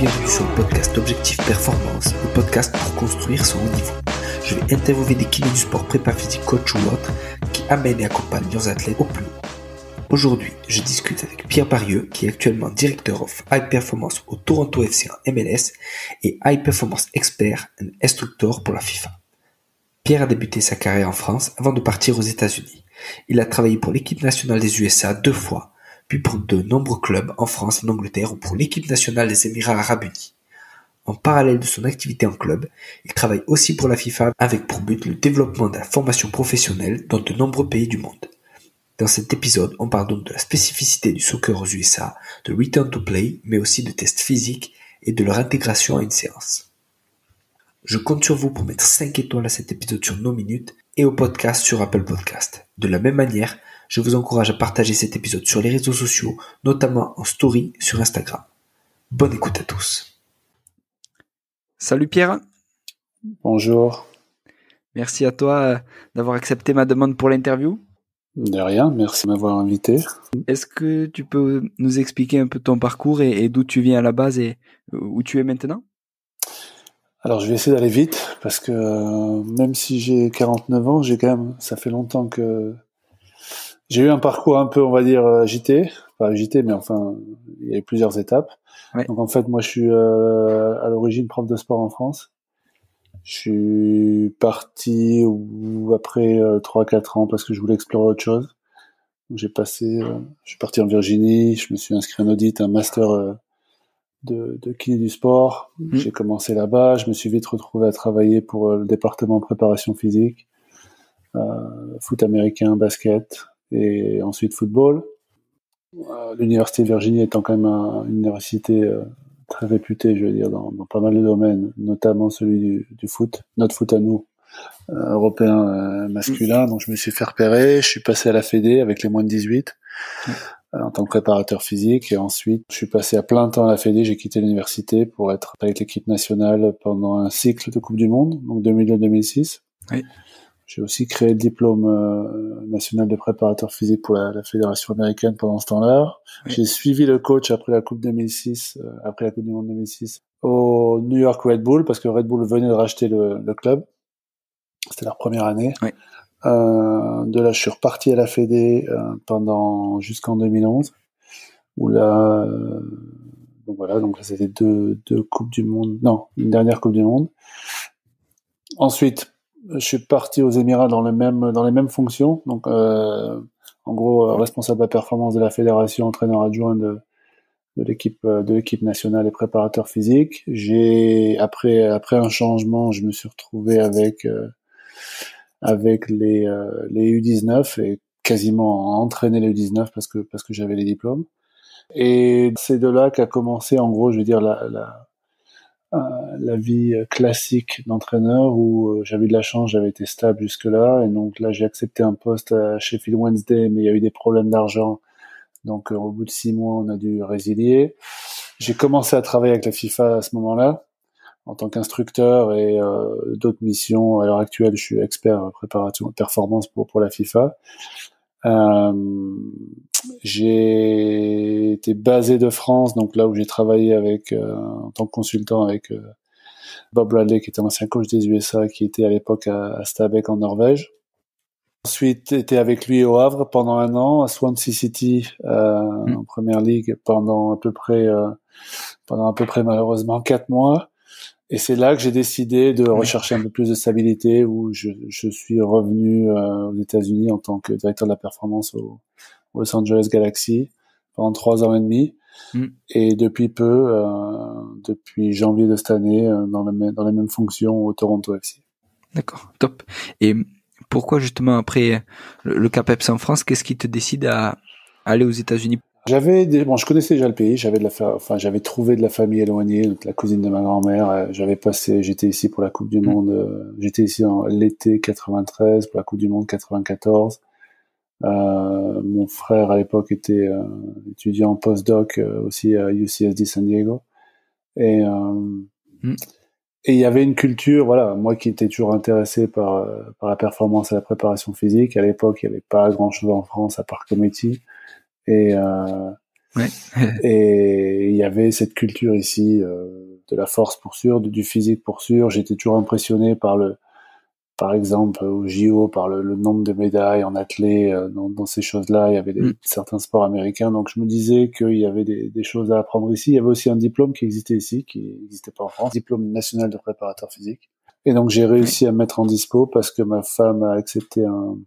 bienvenue sur le podcast Objectif Performance, le podcast pour construire son haut niveau. Je vais interviewer des kinés du sport, prépa physique, coach ou autres, qui amènent et accompagnent leurs athlètes au plus haut. Aujourd'hui, je discute avec Pierre Barieux, qui est actuellement Director of High Performance au Toronto FC en MLS et High Performance Expert and Instructor pour la FIFA. Pierre a débuté sa carrière en France avant de partir aux États-Unis. Il a travaillé pour l'équipe nationale des USA 2 fois, puis pour de nombreux clubs en France et en Angleterre ou pour l'équipe nationale des Émirats Arabes Unis. En parallèle de son activité en club, il travaille aussi pour la FIFA avec pour but le développement de la formation professionnelle dans de nombreux pays du monde. Dans cet épisode, on parle donc de la spécificité du soccer aux USA, de return to play, mais aussi de tests physiques et de leur intégration à une séance. Je compte sur vous pour mettre 5 étoiles à cet épisode sur No Minutes et au podcast sur Apple Podcast. De la même manière, je vous encourage à partager cet épisode sur les réseaux sociaux, notamment en story sur Instagram. Bonne écoute à tous. Salut Pierre. Bonjour. Merci à toi d'avoir accepté ma demande pour l'interview. De rien, merci de m'avoir invité. Est-ce que tu peux nous expliquer un peu ton parcours et d'où tu viens à la base et où tu es maintenant ? Alors je vais essayer d'aller vite parce que même si j'ai 49 ans, ça fait longtemps que j'ai eu un parcours un peu, on va dire, agité. Pas agité, mais enfin, il y a eu plusieurs étapes. Ouais. Donc en fait, moi je suis à l'origine prof de sport en France. Je suis parti après 3-4 ans parce que je voulais explorer autre chose. Donc je suis parti en Virginie, je me suis inscrit en audit, un master de kiné du sport. J'ai commencé là-bas, je me suis vite retrouvé à travailler pour le département préparation physique, foot américain, basket et ensuite football. L'université de Virginie étant quand même une université très réputée, je veux dire, dans pas mal de domaines, notamment celui du foot, notre foot à nous, européen masculin. Donc je me suis fait repérer, je suis passé à la Fédé avec les moins de 18 en tant que préparateur physique, et ensuite je suis passé à plein temps à la Fédé, j'ai quitté l'université pour être avec l'équipe nationale pendant un cycle de Coupe du Monde, donc 2002-2006. Oui. J'ai aussi créé le diplôme national de préparateur physique pour la fédération américaine pendant ce temps-là. Oui. J'ai suivi le coach après la Coupe 2006, après la Coupe du Monde 2006, au New York Red Bull, parce que Red Bull venait de racheter le club. C'était leur première année. Oui. De là, je suis reparti à la Fédé jusqu'en 2011, où là, donc là, c'était deux coupes du monde, non, une dernière Coupe du Monde. Ensuite, je suis parti aux Émirats dans les mêmes fonctions, donc en gros responsable de la performance de la fédération, entraîneur adjoint de l'équipe nationale et préparateur physique. Après un changement, je me suis retrouvé avec les U19 et quasiment entraîner les U19 parce que j'avais les diplômes. Et c'est de là qu'a commencé, en gros, je veux dire, la vie classique d'entraîneur où j'avais eu de la chance, j'avais été stable jusque-là, et donc là j'ai accepté un poste à Sheffield Wednesday, mais il y a eu des problèmes d'argent, donc au bout de 6 mois on a dû résilier. J'ai commencé à travailler avec la FIFA à ce moment-là en tant qu'instructeur et d'autres missions. À l'heure actuelle, je suis expert préparation performance pour la FIFA. J'ai été basé de France, donc là où j'ai travaillé en tant que consultant avec Bob Bradley, qui était l'ancien coach des USA, qui était à l'époque à Stabæk en Norvège. Ensuite, été avec lui au Havre pendant 1 an, à Swansea City en Première Ligue pendant à peu près malheureusement 4 mois. Et c'est là que j'ai décidé de rechercher un peu plus de stabilité, où je suis revenu aux États-Unis en tant que directeur de la performance au Los Angeles Galaxy pendant 3 ans et demi. Et depuis janvier de cette année, dans les mêmes fonctions au Toronto FC. D'accord, top. Et pourquoi justement après le CAPEPS en France, qu'est-ce qui te décide à aller aux États-Unis ? Je connaissais déjà le pays, j'avais trouvé de la famille éloignée, donc la cousine de ma grand-mère, j'étais ici pour la Coupe du Monde, j'étais ici en l'été 93 pour la Coupe du Monde 94. Mon frère à l'époque était étudiant en postdoc aussi à UCSD San Diego. Et il y avait une culture, voilà, moi qui étais toujours intéressé par la performance et la préparation physique. À l'époque, il n'y avait pas grand-chose en France à part Comedy. Et Ouais. Et il y avait cette culture ici de la force pour sûr, du physique pour sûr. J'étais toujours impressionné par exemple, au JO, par le nombre de médailles en athlée, dans ces choses-là. Il y avait certains sports américains. Donc, je me disais qu'il y avait des choses à apprendre ici. Il y avait aussi un diplôme qui existait ici, qui n'existait pas en France, diplôme national de préparateur physique. Et donc, j'ai réussi à me mettre en dispo parce que ma femme a accepté un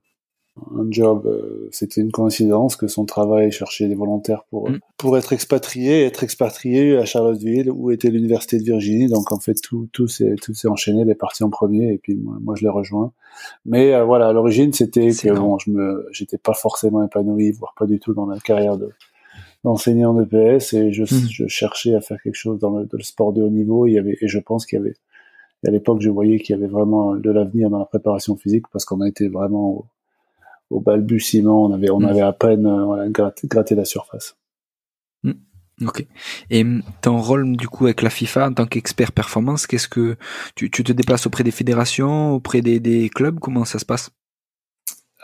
job, c'était une coïncidence que son travail cherchait des volontaires pour être expatrié à Charlottesville où était l'université de Virginie. Donc en fait tout s'est enchaîné, elle est partie en premier et puis moi je l'ai rejoint. Mais voilà, à l'origine c'était que bon, j'étais pas forcément épanoui, voire pas du tout dans la carrière d'enseignant de PS et je cherchais à faire quelque chose dans le sport de haut niveau. Et je pense qu'il y avait, à l'époque je voyais qu'il y avait vraiment de l'avenir dans la préparation physique parce qu'on a été vraiment au balbutiement, on avait à peine gratté la surface. Ok. Et ton rôle du coup avec la FIFA en tant qu'expert performance, qu'est-ce que tu te déplaces auprès des fédérations, auprès des clubs, comment ça se passe?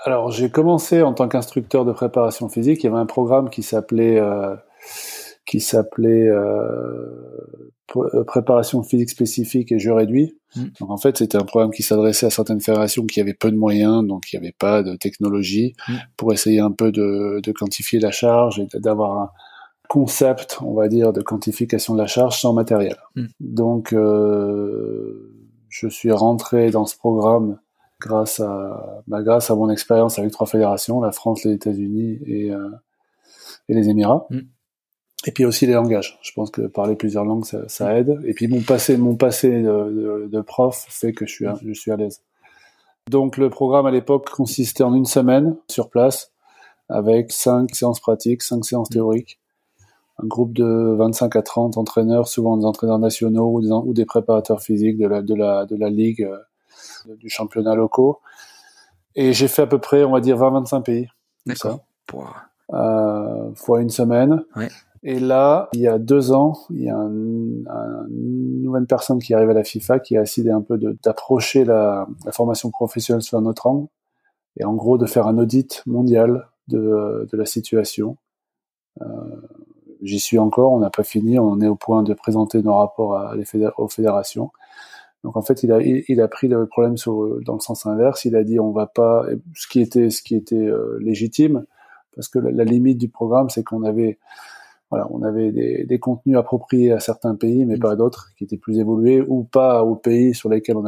Alors j'ai commencé en tant qu'instructeur de préparation physique. Il y avait un programme qui s'appelait préparation physique spécifique et jeu réduit. Donc en fait, c'était un programme qui s'adressait à certaines fédérations qui avaient peu de moyens, donc il n'y avait pas de technologie, pour essayer un peu de quantifier la charge et d'avoir un concept, on va dire, de quantification de la charge sans matériel. Donc je suis rentré dans ce programme grâce à mon expérience avec 3 fédérations, la France, les États-Unis et les Émirats. Et puis aussi les langages. Je pense que parler plusieurs langues, ça aide. Et puis mon passé de prof fait que je suis à l'aise. Donc le programme à l'époque consistait en une semaine sur place, avec 5 séances pratiques, 5 séances théoriques. Un groupe de 25 à 30 entraîneurs, souvent des entraîneurs nationaux ou des préparateurs physiques de la ligue, du championnat locaux. Et j'ai fait à peu près, on va dire, 20-25 pays. D'accord. Fois une semaine. Ouais. Et là, il y a 2 ans, il y a une nouvelle personne qui arrive à la FIFA qui a décidé un peu d'approcher la formation professionnelle sous un autre angle et en gros de faire un audit mondial de la situation. J'y suis encore, on n'a pas fini, on est au point de présenter nos rapports aux fédérations. Donc en fait, il a pris le problème dans le sens inverse. Il a dit on va pas, ce qui était légitime, parce que la limite du programme, c'est qu'on avait des contenus appropriés à certains pays, mais pas à d'autres, qui étaient plus évolués, ou pas aux pays sur lesquels on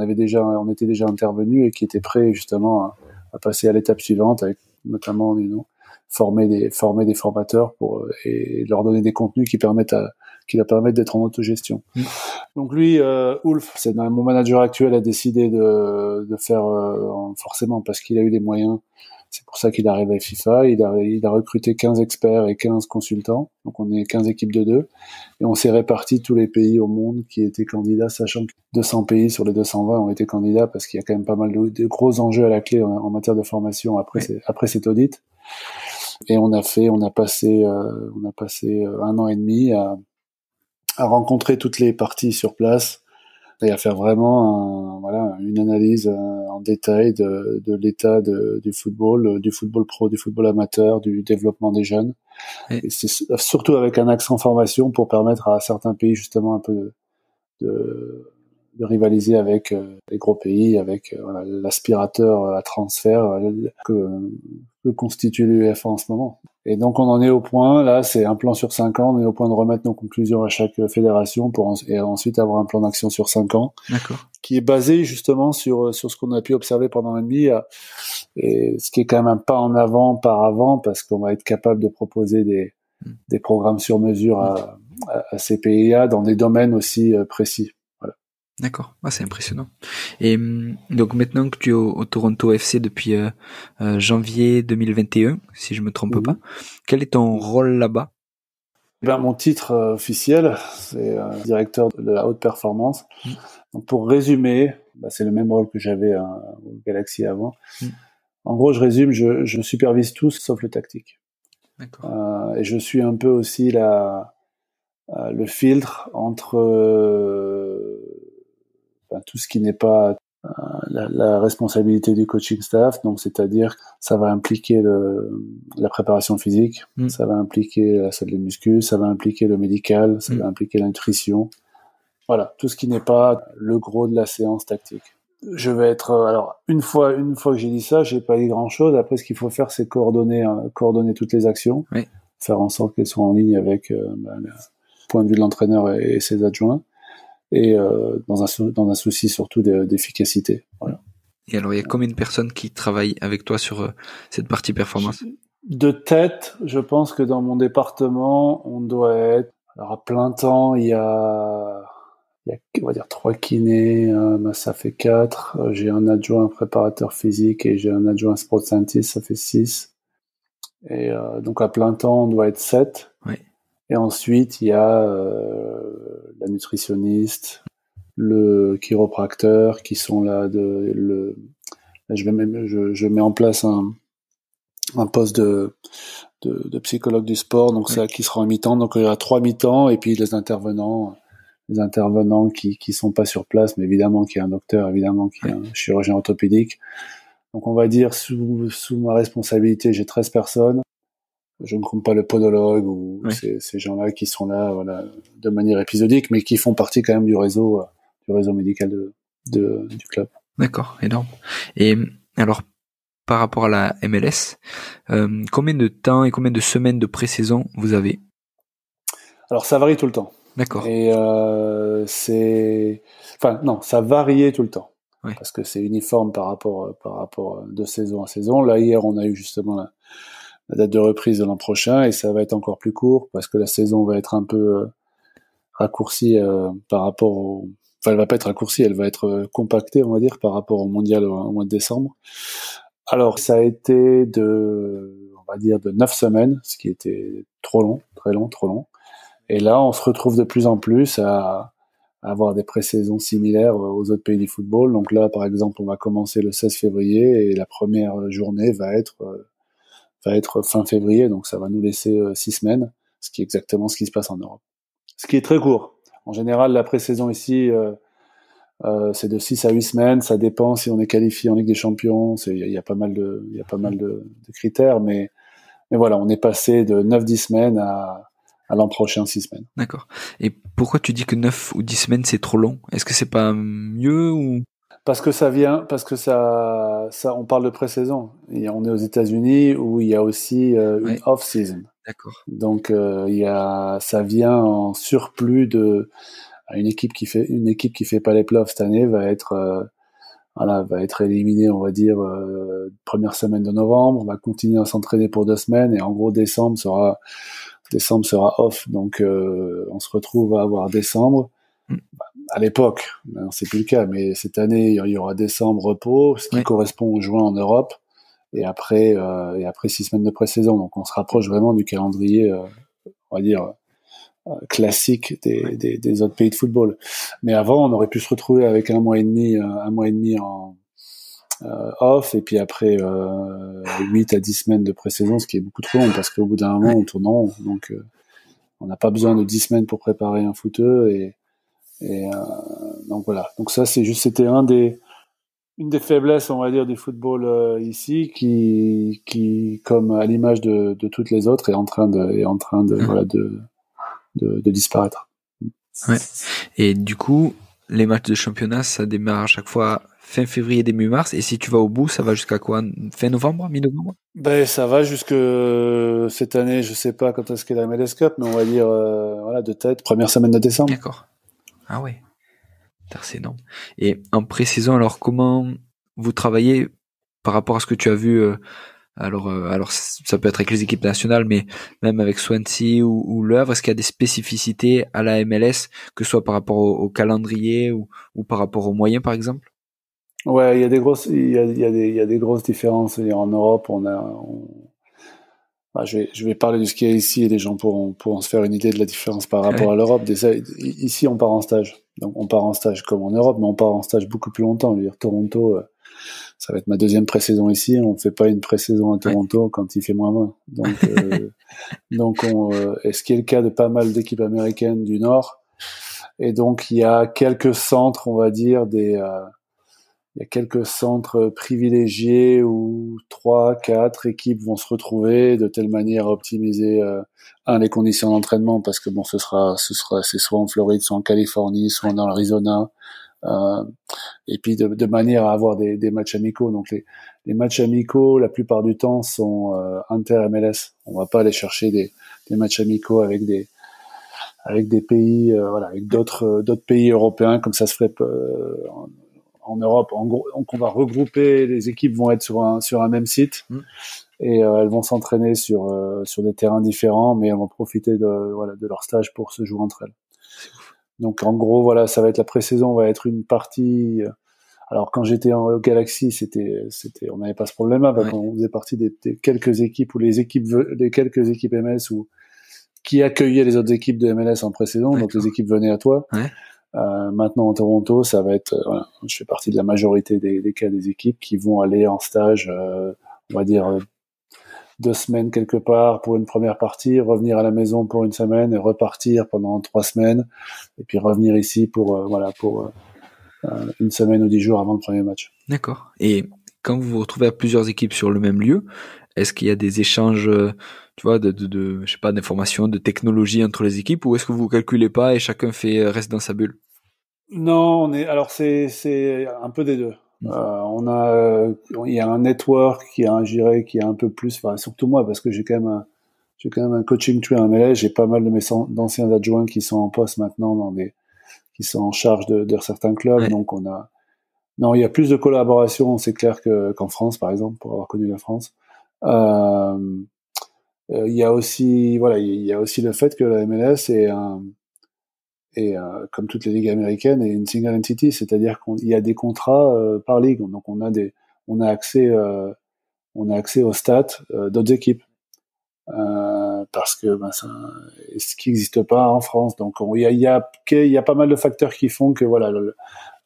était déjà intervenu et qui étaient prêts justement à passer à l'étape suivante, avec notamment former des formateurs et leur donner des contenus qui leur permettent d'être en autogestion. Donc lui, Ulf, mon manager actuel, a décidé de faire forcément parce qu'il a eu les moyens. C'est pour ça qu'il arrive à FIFA. Il a recruté 15 experts et 15 consultants. Donc on est 15 équipes de 2. Et on s'est répartis tous les pays au monde qui étaient candidats, sachant que 200 pays sur les 220 ont été candidats parce qu'il y a quand même pas mal de gros enjeux à la clé en matière de formation après cet audit. Et on a passé 1 an et demi à rencontrer toutes les parties sur place et à faire vraiment une analyse en détail de l'état du football pro, du football amateur, du développement des jeunes. Et c'est surtout avec un accent formation pour permettre à certains pays justement un peu de rivaliser avec les gros pays, avec l'aspirateur à transfert que constitue l'UEFA en ce moment. Et donc on en est au point, là c'est un plan sur 5 ans, on est au point de remettre nos conclusions à chaque fédération et ensuite avoir un plan d'action sur 5 ans. D'accord. Qui est basé justement sur ce qu'on a pu observer pendant 1 an et demi, et ce qui est quand même un pas en avant par avant, parce qu'on va être capable de proposer des programmes sur mesure à ces PIA dans des domaines aussi précis. Voilà. D'accord, c'est impressionnant. Et donc maintenant que tu es au Toronto FC depuis janvier 2021, si je me trompe pas, quel est ton rôle là-bas? Mon titre officiel, c'est directeur de la haute performance. Donc pour résumer, c'est le même rôle que j'avais au Galaxy avant. En gros, je résume, je supervise tout sauf le tactique. D'accord. Et je suis un peu aussi le filtre entre tout ce qui n'est pas la responsabilité du coaching staff, donc c'est-à-dire ça va impliquer la préparation physique, ça va impliquer la salle de muscu, ça va impliquer le médical, ça va impliquer la nutrition. Voilà, tout ce qui n'est pas le gros de la séance tactique. Je vais être alors une fois que j'ai dit ça, j'ai pas dit grand-chose. Après, ce qu'il faut faire, c'est coordonner toutes les actions, faire en sorte qu'elles soient en ligne avec le point de vue de l'entraîneur et ses adjoints, et dans un souci surtout d'efficacité. Voilà. Et alors, il y a combien de personnes qui travaillent avec toi sur cette partie performance? De tête, je pense que dans mon département, on doit être... Alors, à plein temps, il y a, on va dire, 3 kinés, ça fait 4. J'ai un adjoint préparateur physique et j'ai un adjoint sport scientist, ça fait 6. Et donc, à plein temps, on doit être 7. Oui. Et ensuite, il y a la nutritionniste, le chiropracteur qui sont là. Là, je mets en place un poste de psychologue du sport, donc ça qui sera en mi-temps. Donc il y aura 3 mi-temps et puis les intervenants qui sont pas sur place, mais évidemment qu'il y a un docteur, évidemment qu'il y a un chirurgien orthopédique. Donc on va dire sous ma responsabilité, j'ai 13 personnes. Je ne compte pas le podologue ou ces gens-là qui sont là, voilà, de manière épisodique, mais qui font partie quand même du réseau médical du club. D'accord, énorme. Et alors, par rapport à la MLS, combien de temps et combien de semaines de pré-saison vous avez? Alors, ça varie tout le temps. D'accord. Et ça variait tout le temps. Oui. Parce que c'est uniforme par rapport de saison à saison. Là, hier, on a eu justement la date de reprise de l'an prochain et ça va être encore plus court parce que la saison va être un peu raccourcie par rapport au... Enfin, elle va pas être raccourcie, elle va être compactée, on va dire, par rapport au mondial au mois de décembre. Alors, ça a été de 9 semaines, ce qui était trop long. Et là, on se retrouve de plus en plus à avoir des pré-saisons similaires aux autres pays du football. Donc là, par exemple, on va commencer le 16 février et la première journée va être fin février. Donc ça va nous laisser 6 semaines, ce qui est exactement ce qui se passe en Europe. Ce qui est très court. En général, la pré-saison ici, c'est de 6 à 8 semaines. Ça dépend si on est qualifié en Ligue des Champions. Il y a pas mal de critères, mais voilà, on est passé de 9-10 semaines à l'an prochain 6 semaines. D'accord. Et pourquoi tu dis que 9 ou 10 semaines c'est trop long? Est-ce que c'est pas mieux ou... Parce que ça, on parle de pré-saison. Et on est aux États-Unis où il y a aussi une off-season. D'accord. Donc ça vient en surplus une équipe qui fait pas les playoffs cette année va être éliminée, on va dire, première semaine de novembre. On va continuer à s'entraîner pour 2 semaines et en gros décembre sera off. Donc on se retrouve à avoir décembre. À l'époque, c'est plus le cas, mais cette année, il y aura décembre repos, ce qui correspond au juin en Europe, et après 6 semaines de pré-saison. Donc, on se rapproche vraiment du calendrier, on va dire, classique des autres pays de football. Mais avant, on aurait pu se retrouver avec un mois et demi en off, et puis après 8 à 10 semaines de pré-saison, ce qui est beaucoup trop long, parce qu'au bout d'un moment, on tourne en rond. Donc, on n'a pas besoin de 10 semaines pour préparer un footeux, donc voilà. Donc ça, c'était une des faiblesses, on va dire, du football ici, qui, comme à l'image de toutes les autres, est en train de disparaître. Ouais. Et du coup, les matchs de championnat, ça démarre à chaque fois fin février, début mars. Et si tu vas au bout, ça va jusqu'à quoi? Fin novembre, mi-novembre? Ben, ça va jusque cette année, je sais pas quand est-ce qu'est la MLS Cup, mais on va dire, de tête, première semaine de décembre. D'accord. Ah ouais. C'est énorme. Et en pré-saison, alors comment vous travaillez par rapport à ce que tu as vu alors ça peut être avec les équipes nationales, mais même avec Swansea ou Le Havre, est-ce qu'il y a des spécificités à la MLS, que ce soit par rapport au calendrier ou par rapport aux moyens, par exemple? Ouais, il y a des grosses différences. En Europe, je vais parler de ce qu'il y a ici et les gens pourront se faire une idée de la différence par rapport à l'Europe. Ici, on part en stage. Donc, on part en stage comme en Europe, mais on part en stage beaucoup plus longtemps. Je veux dire, Toronto, ça va être ma 2e pré-saison ici. On fait pas une pré-saison à Toronto quand il fait moins 20. Donc, et ce qui est le cas de pas mal d'équipes américaines du Nord. Et donc, il y a quelques centres, on va dire, il y a quelques centres privilégiés où 3, 4 équipes vont se retrouver de telle manière à optimiser les conditions d'entraînement, parce que bon, c'est soit en Floride, soit en Californie, soit dans l'Arizona, et puis de manière à avoir des matchs amicaux. Donc les matchs amicaux, la plupart du temps, sont inter-MLS. On va pas aller chercher des matchs amicaux avec des pays, voilà, avec d'autres pays européens, comme ça se ferait en Europe. En gros, donc on va regrouper, les équipes vont être sur un même site, et elles vont s'entraîner sur des terrains différents, mais elles vont profiter de leur stage pour se jouer entre elles. Donc en gros, voilà, ça va être la pré-saison, va être une partie. Alors quand j'étais en Galaxy, on n'avait pas ce problème-là, parce qu'on faisait partie des quelques équipes, ou les quelques équipes MLS qui accueillaient les autres équipes de MLS en pré-saison, donc les équipes venaient à toi. Ouais. Maintenant en Toronto, ça va être, voilà, je fais partie de la majorité des cas des équipes qui vont aller en stage, on va dire 2 semaines quelque part pour une première partie, revenir à la maison pour une semaine et repartir pendant 3 semaines, et puis revenir ici pour une semaine ou 10 jours avant le premier match. D'accord. Et quand vous vous retrouvez à plusieurs équipes sur le même lieu, est-ce qu'il y a des échanges, tu vois, je sais pas, d'informations, de technologie entre les équipes, ou est-ce que vous calculez pas et chacun reste dans sa bulle? Non, alors c'est un peu des deux. Il y a un network qui je dirais, qui est un peu plus, enfin, surtout moi, parce que j'ai quand même un coaching tree en MLS. J'ai pas mal d'anciens adjoints qui sont en poste maintenant qui sont en charge de certains clubs. Ouais. Donc non, il y a plus de collaboration, c'est clair, qu'en France, par exemple, pour avoir connu la France. Il y a aussi, voilà, il y a aussi le fait que la MLS est comme toutes les ligues américaines, est une single entity, c'est-à-dire qu'il y a des contrats par ligue, donc on a accès aux stats d'autres équipes, parce que ce qui n'existe pas en France. Donc il y a pas mal de facteurs qui font que voilà,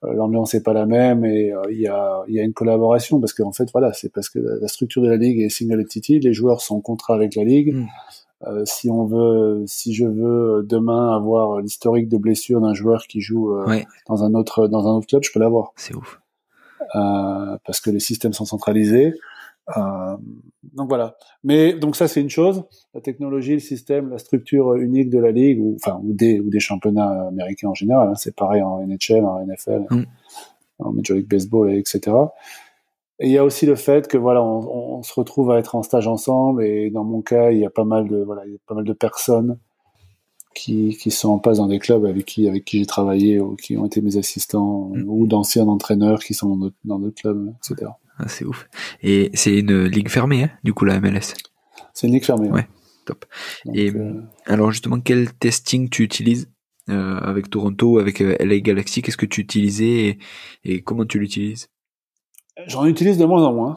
l'ambiance est pas la même, et il y a une collaboration, parce qu'en fait voilà, c'est parce que la structure de la ligue est single entity, les joueurs sont en contrat avec la ligue. Si je veux demain avoir l'historique de blessure d'un joueur qui joue dans un autre club, je peux l'avoir. C'est ouf. Parce que les systèmes sont centralisés. Donc voilà. Mais donc ça, c'est une chose. La technologie, le système, la structure unique de la ligue, ou des championnats américains en général, hein, c'est pareil en NHL, en NFL, en Major League Baseball, etc. Et il y a aussi le fait que voilà, on se retrouve à être en stage ensemble, et dans mon cas, il y a pas mal de personnes qui sont en place dans des clubs avec qui j'ai travaillé, ou qui ont été mes assistants, ou d'anciens entraîneurs qui sont dans d'autres clubs, etc. Ah, c'est ouf. Et c'est une ligue fermée, hein, du coup, la MLS. C'est une ligue fermée. Ouais, top. Donc, et alors justement, quel testing tu utilises avec Toronto, avec LA Galaxy? Qu'est-ce que tu utilisais et comment tu l'utilises? J'en utilise de moins en moins,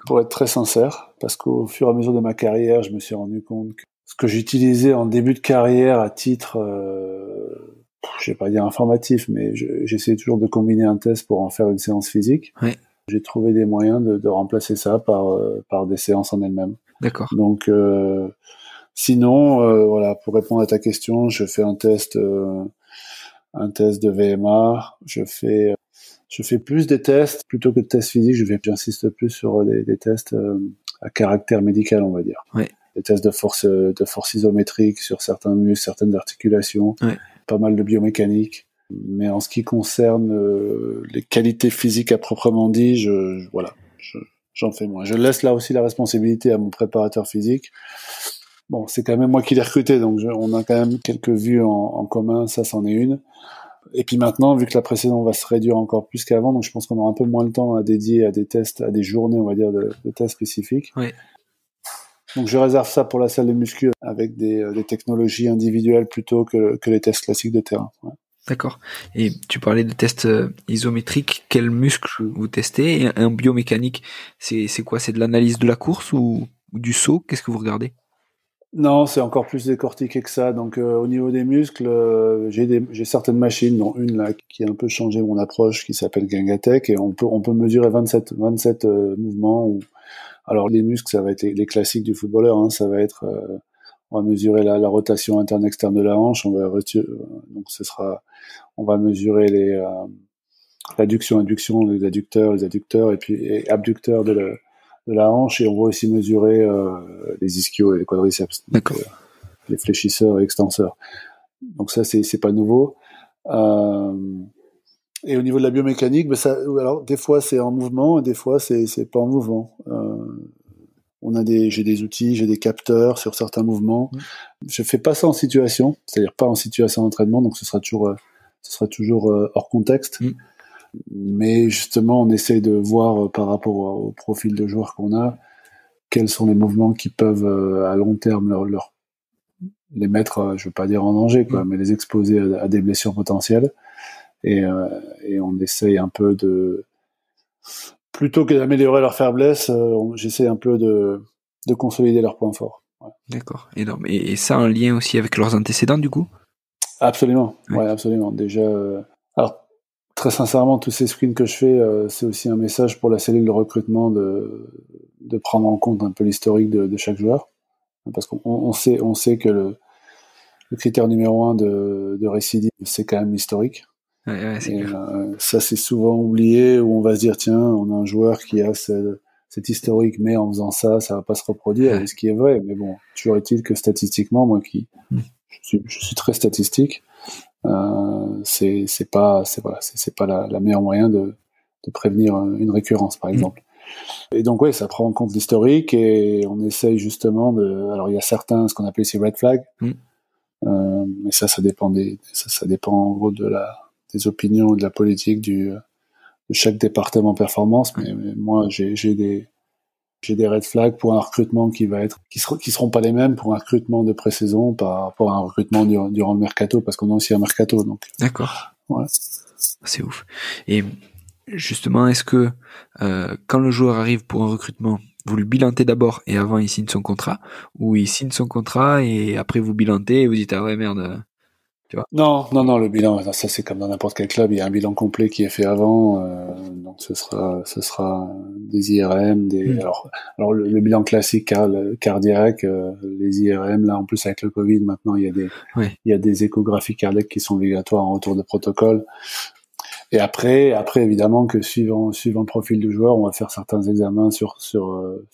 pour être très sincère, parce qu'au fur et à mesure de ma carrière, je me suis rendu compte que ce que j'utilisais en début de carrière à titre, je vais pas dire informatif, mais j'essayais toujours de combiner un test pour en faire une séance physique. Ouais. J'ai trouvé des moyens de remplacer ça par des séances en elles-mêmes. D'accord. Donc sinon, voilà, pour répondre à ta question, je fais un test de VMA, je fais plus des tests plutôt que de tests physiques. J'insiste plus sur des tests à caractère médical, on va dire. Ouais. Des tests de force isométrique sur certains muscles, certaines articulations, pas mal de biomécanique. Mais en ce qui concerne les qualités physiques à proprement dit, j'en fais moins. Je laisse là aussi la responsabilité à mon préparateur physique. Bon, c'est quand même moi qui l'ai recruté, donc on a quand même quelques vues en commun, ça c'en est une. Et puis maintenant, vu que la pré-saison va se réduire encore plus qu'avant, donc je pense qu'on aura un peu moins de temps à dédier à des tests, à des journées, on va dire, de tests spécifiques. Oui. Donc je réserve ça pour la salle de muscu avec des technologies individuelles plutôt que les tests classiques de terrain. Ouais. D'accord. Et tu parlais de tests isométriques. Quels muscles vous testez? Et un biomécanique, c'est quoi? C'est de l'analyse de la course ou du saut? Qu'est-ce que vous regardez? Non, c'est encore plus décortiqué que ça. Donc au niveau des muscles, j'ai certaines machines, dont une là qui a un peu changé mon approche, qui s'appelle Gangatech, et on peut mesurer 27 mouvements. Alors les muscles, ça va être les classiques du footballeur, hein, ça va être on va mesurer la rotation interne externe de la hanche, on va mesurer l'adduction, adduction, les adducteurs, et puis abducteurs de la hanche, et on va aussi mesurer les ischios et les quadriceps, donc, les fléchisseurs et extenseurs. Donc ça, c'est pas nouveau. Et au niveau de la biomécanique, alors des fois c'est en mouvement, et des fois c'est pas en mouvement. J'ai des outils, j'ai des capteurs sur certains mouvements. Je fais pas ça en situation, c'est-à-dire pas en situation d'entraînement, donc ce sera toujours hors contexte. Mais justement, on essaye de voir par rapport au profil de joueurs qu'on a, quels sont les mouvements qui peuvent à long terme les mettre, je veux pas dire en danger, quoi, mais les exposer à des blessures potentielles. Et on essaye un peu plutôt que d'améliorer leur faiblesse, j'essaie un peu de consolider leurs points forts. Ouais. D'accord. Et ça en lien aussi avec leurs antécédents, du coup? Absolument. Ouais, absolument. Déjà, alors, très sincèrement, tous ces screens que je fais, c'est aussi un message pour la cellule de recrutement de prendre en compte un peu l'historique de chaque joueur. Parce qu'on sait que le critère numéro 1 de récidive, c'est quand même l'historique. Ouais, c'est clair. Ça, c'est souvent oublié, où on va se dire, tiens, on a un joueur qui a cet historique, mais en faisant ça va pas se reproduire, ce qui est vrai. Mais bon, toujours est-il que statistiquement, moi je suis très statistique, c'est pas la meilleure moyen de prévenir une récurrence, par exemple. Et donc, ouais, ça prend en compte l'historique, et on essaye justement alors il y a certains, ce qu'on appelle ces red flags, mais ça dépend ça dépend en gros des opinions et de la politique de chaque département performance. Mais moi, j'ai des red flags pour un recrutement qui seront pas les mêmes pour un recrutement de pré-saison par rapport à un recrutement durant le mercato, parce qu'on a aussi un mercato, donc. D'accord. Ouais. C'est ouf. Et justement, est-ce que quand le joueur arrive pour un recrutement, vous le bilantez d'abord et avant il signe son contrat, ou il signe son contrat et après vous bilantez et vous dites ah ouais merde, tu vois? Non, le bilan, ça c'est comme dans n'importe quel club, il y a un bilan complet qui est fait avant, donc ce sera des IRM, alors le bilan classique cardiaque, les IRM, là en plus avec le Covid maintenant il y a des échographies cardiaques qui sont obligatoires en retour de protocole. Et après évidemment que suivant le profil du joueur, on va faire certains examens sur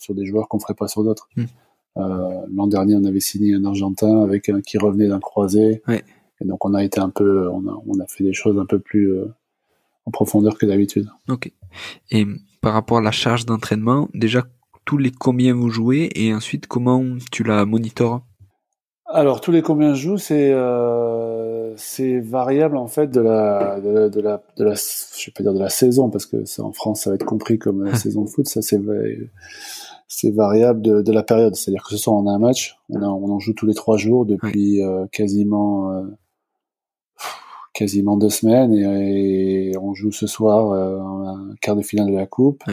des joueurs qu'on ferait pas sur d'autres. L'an dernier, on avait signé un Argentin qui revenait d'un croisé. Ouais. Et donc on a été on a fait des choses un peu plus en profondeur que d'habitude. Ok. Et par rapport à la charge d'entraînement, déjà tous les combien vous jouez, et ensuite comment tu la monitores? Alors tous les combien je joue, c'est variable en fait de la je vais pas dire de la saison, parce que ça en France ça va être compris comme la saison de foot. Ça c'est variable de la période. C'est-à-dire que ce soir on a un match, on en joue tous les 3 jours depuis quasiment 2 semaines, et on joue ce soir un quart de finale de la coupe.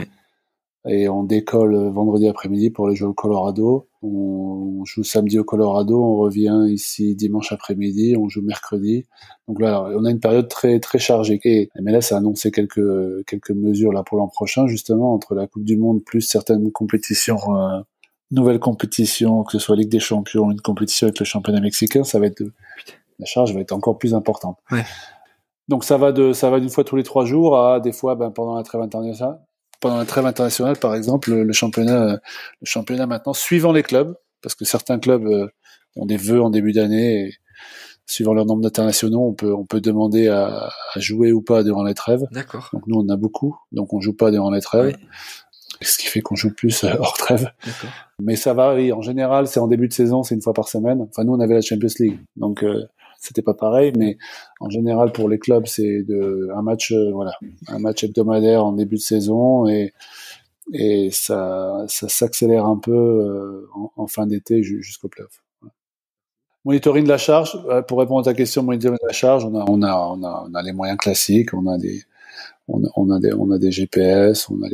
Et on décolle vendredi après-midi pour aller jouer au Colorado. On joue samedi au Colorado, on revient ici dimanche après-midi, on joue mercredi. Donc là, on a une période très très chargée. Et MLS a annoncé quelques mesures là pour l'an prochain, justement, entre la Coupe du Monde plus certaines compétitions, nouvelles compétitions, que ce soit Ligue des Champions, une compétition avec le championnat mexicain, la charge va être encore plus importante. Ouais. Donc ça va d'une fois tous les 3 jours à des fois pendant la trêve internationale. Pendant la trêve internationale, par exemple, le championnat maintenant, suivant les clubs, parce que certains clubs ont des vœux en début d'année, et suivant leur nombre d'internationaux, on peut demander à jouer ou pas durant les trêves. D'accord. Donc nous, on en a beaucoup, donc on joue pas durant les trêves. Ouais. Ce qui fait qu'on joue plus hors trêve. D'accord. Mais ça varie. En général, c'est en début de saison, c'est une fois par semaine. Enfin, nous, on avait la Champions League, donc c'était pas pareil. Mais en général, pour les clubs, c'est un match hebdomadaire en début de saison, et ça s'accélère un peu en fin d'été jusqu'au playoff. Monitoring de la charge. Pour répondre à ta question, monitoring de la charge, on a les moyens classiques. On a des GPS, on a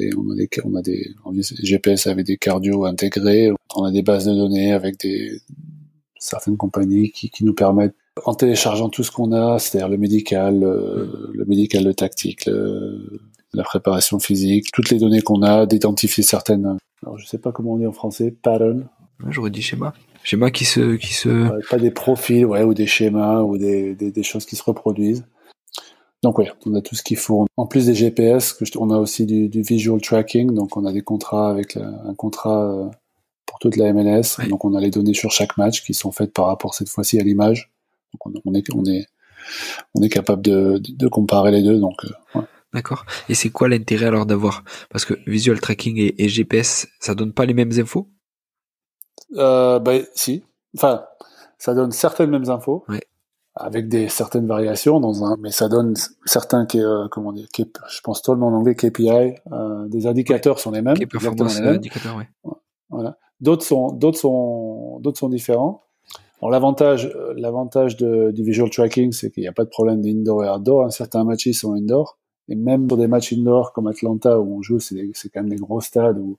des GPS avec des cardio intégrés, on a des bases de données avec certaines compagnies qui nous permettent, en téléchargeant tout ce qu'on a, c'est-à-dire le médical, le tactique, la préparation physique, toutes les données qu'on a, d'identifier certaines, alors je sais pas comment on dit en français, pattern. J'aurais dit schéma qui se... Pas des profils, ou des schémas, ou des choses qui se reproduisent. Donc oui, on a tout ce qu'il faut. En plus des GPS, on a aussi du visual tracking. Donc on a des contrats avec un contrat pour toute la MLS. Ouais. Donc on a les données sur chaque match qui sont faites par rapport cette fois-ci à l'image. Donc on est capable de comparer les deux. Donc ouais. D'accord. Et c'est quoi l'intérêt alors d'avoir, parce que visual tracking et GPS, ça donne pas les mêmes infos? Si. Enfin, ça donne certaines mêmes infos. Ouais. Avec certaines variations mais ça donne certains je pense tellement en anglais KPI, des indicateurs sont les mêmes, Performance indicateur, ouais. Voilà. D'autres sont différents. Alors l'avantage du visual tracking, c'est qu'il n'y a pas de problème d'indoor et outdoor. Certains matchs ils sont indoor, et même pour des matchs indoor comme Atlanta où on joue, c'est quand même des gros stades où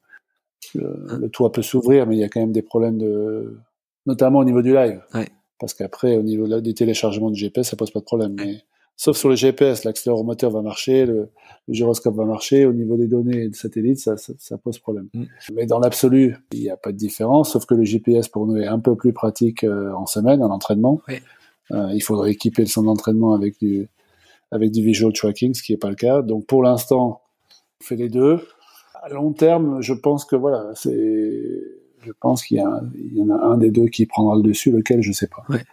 le toit peut s'ouvrir, mais il y a quand même des problèmes notamment au niveau du live. Ouais. Parce qu'après, au niveau du téléchargement du GPS, ça pose pas de problème. Mais, sauf sur le GPS, l'accéléromètre va marcher, le gyroscope va marcher. Au niveau des données de satellite, ça pose problème. Mais dans l'absolu, il n'y a pas de différence, sauf que le GPS pour nous est un peu plus pratique en semaine, en entraînement. Ouais. Il faudrait équiper le centre d'entraînement avec du visual tracking, ce qui n'est pas le cas. Donc pour l'instant, on fait les deux. À long terme, je pense que je pense qu'il y en a un des deux qui prendra le dessus, lequel je sais pas. Ouais.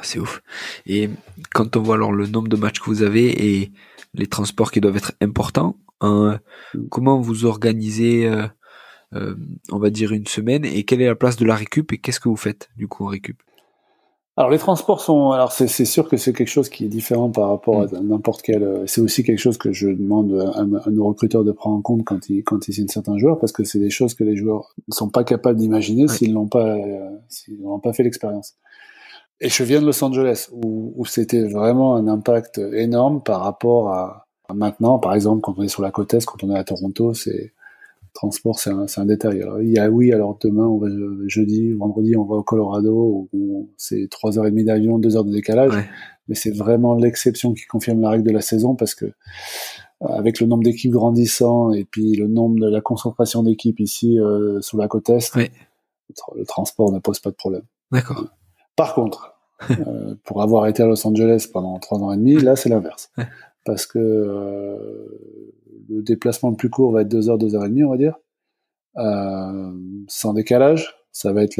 C'est ouf. Et quand on voit alors le nombre de matchs que vous avez et les transports qui doivent être importants, comment vous organisez, on va dire une semaine, et quelle est la place de la récup et qu'est-ce que vous faites du coup en récup? Alors les transports c'est sûr que c'est quelque chose qui est différent par rapport à n'importe quel. C'est aussi quelque chose que je demande à nos recruteurs de prendre en compte quand ils signent certains joueurs, parce que c'est des choses que les joueurs ne sont pas capables d'imaginer s'ils n'ont pas fait l'expérience. Et je viens de Los Angeles où c'était vraiment un impact énorme par rapport à maintenant. Par exemple, quand on est sur la côte est, quand on est à Toronto, transport, c'est un détail. Alors demain, jeudi, vendredi, on va au Colorado, où c'est 3h30 d'avion, 2 heures de décalage. Ouais. Mais c'est vraiment l'exception qui confirme la règle de la saison, parce que avec le nombre d'équipes grandissant et puis le nombre de la concentration d'équipes ici sur la côte est, Ouais. le transport ne pose pas de problème. D'accord. Par contre, pour avoir été à Los Angeles pendant 3 ans et demi, là c'est l'inverse. Ouais. Parce que le déplacement le plus court va être 2 heures, 2h30, on va dire. Sans décalage. Ça va être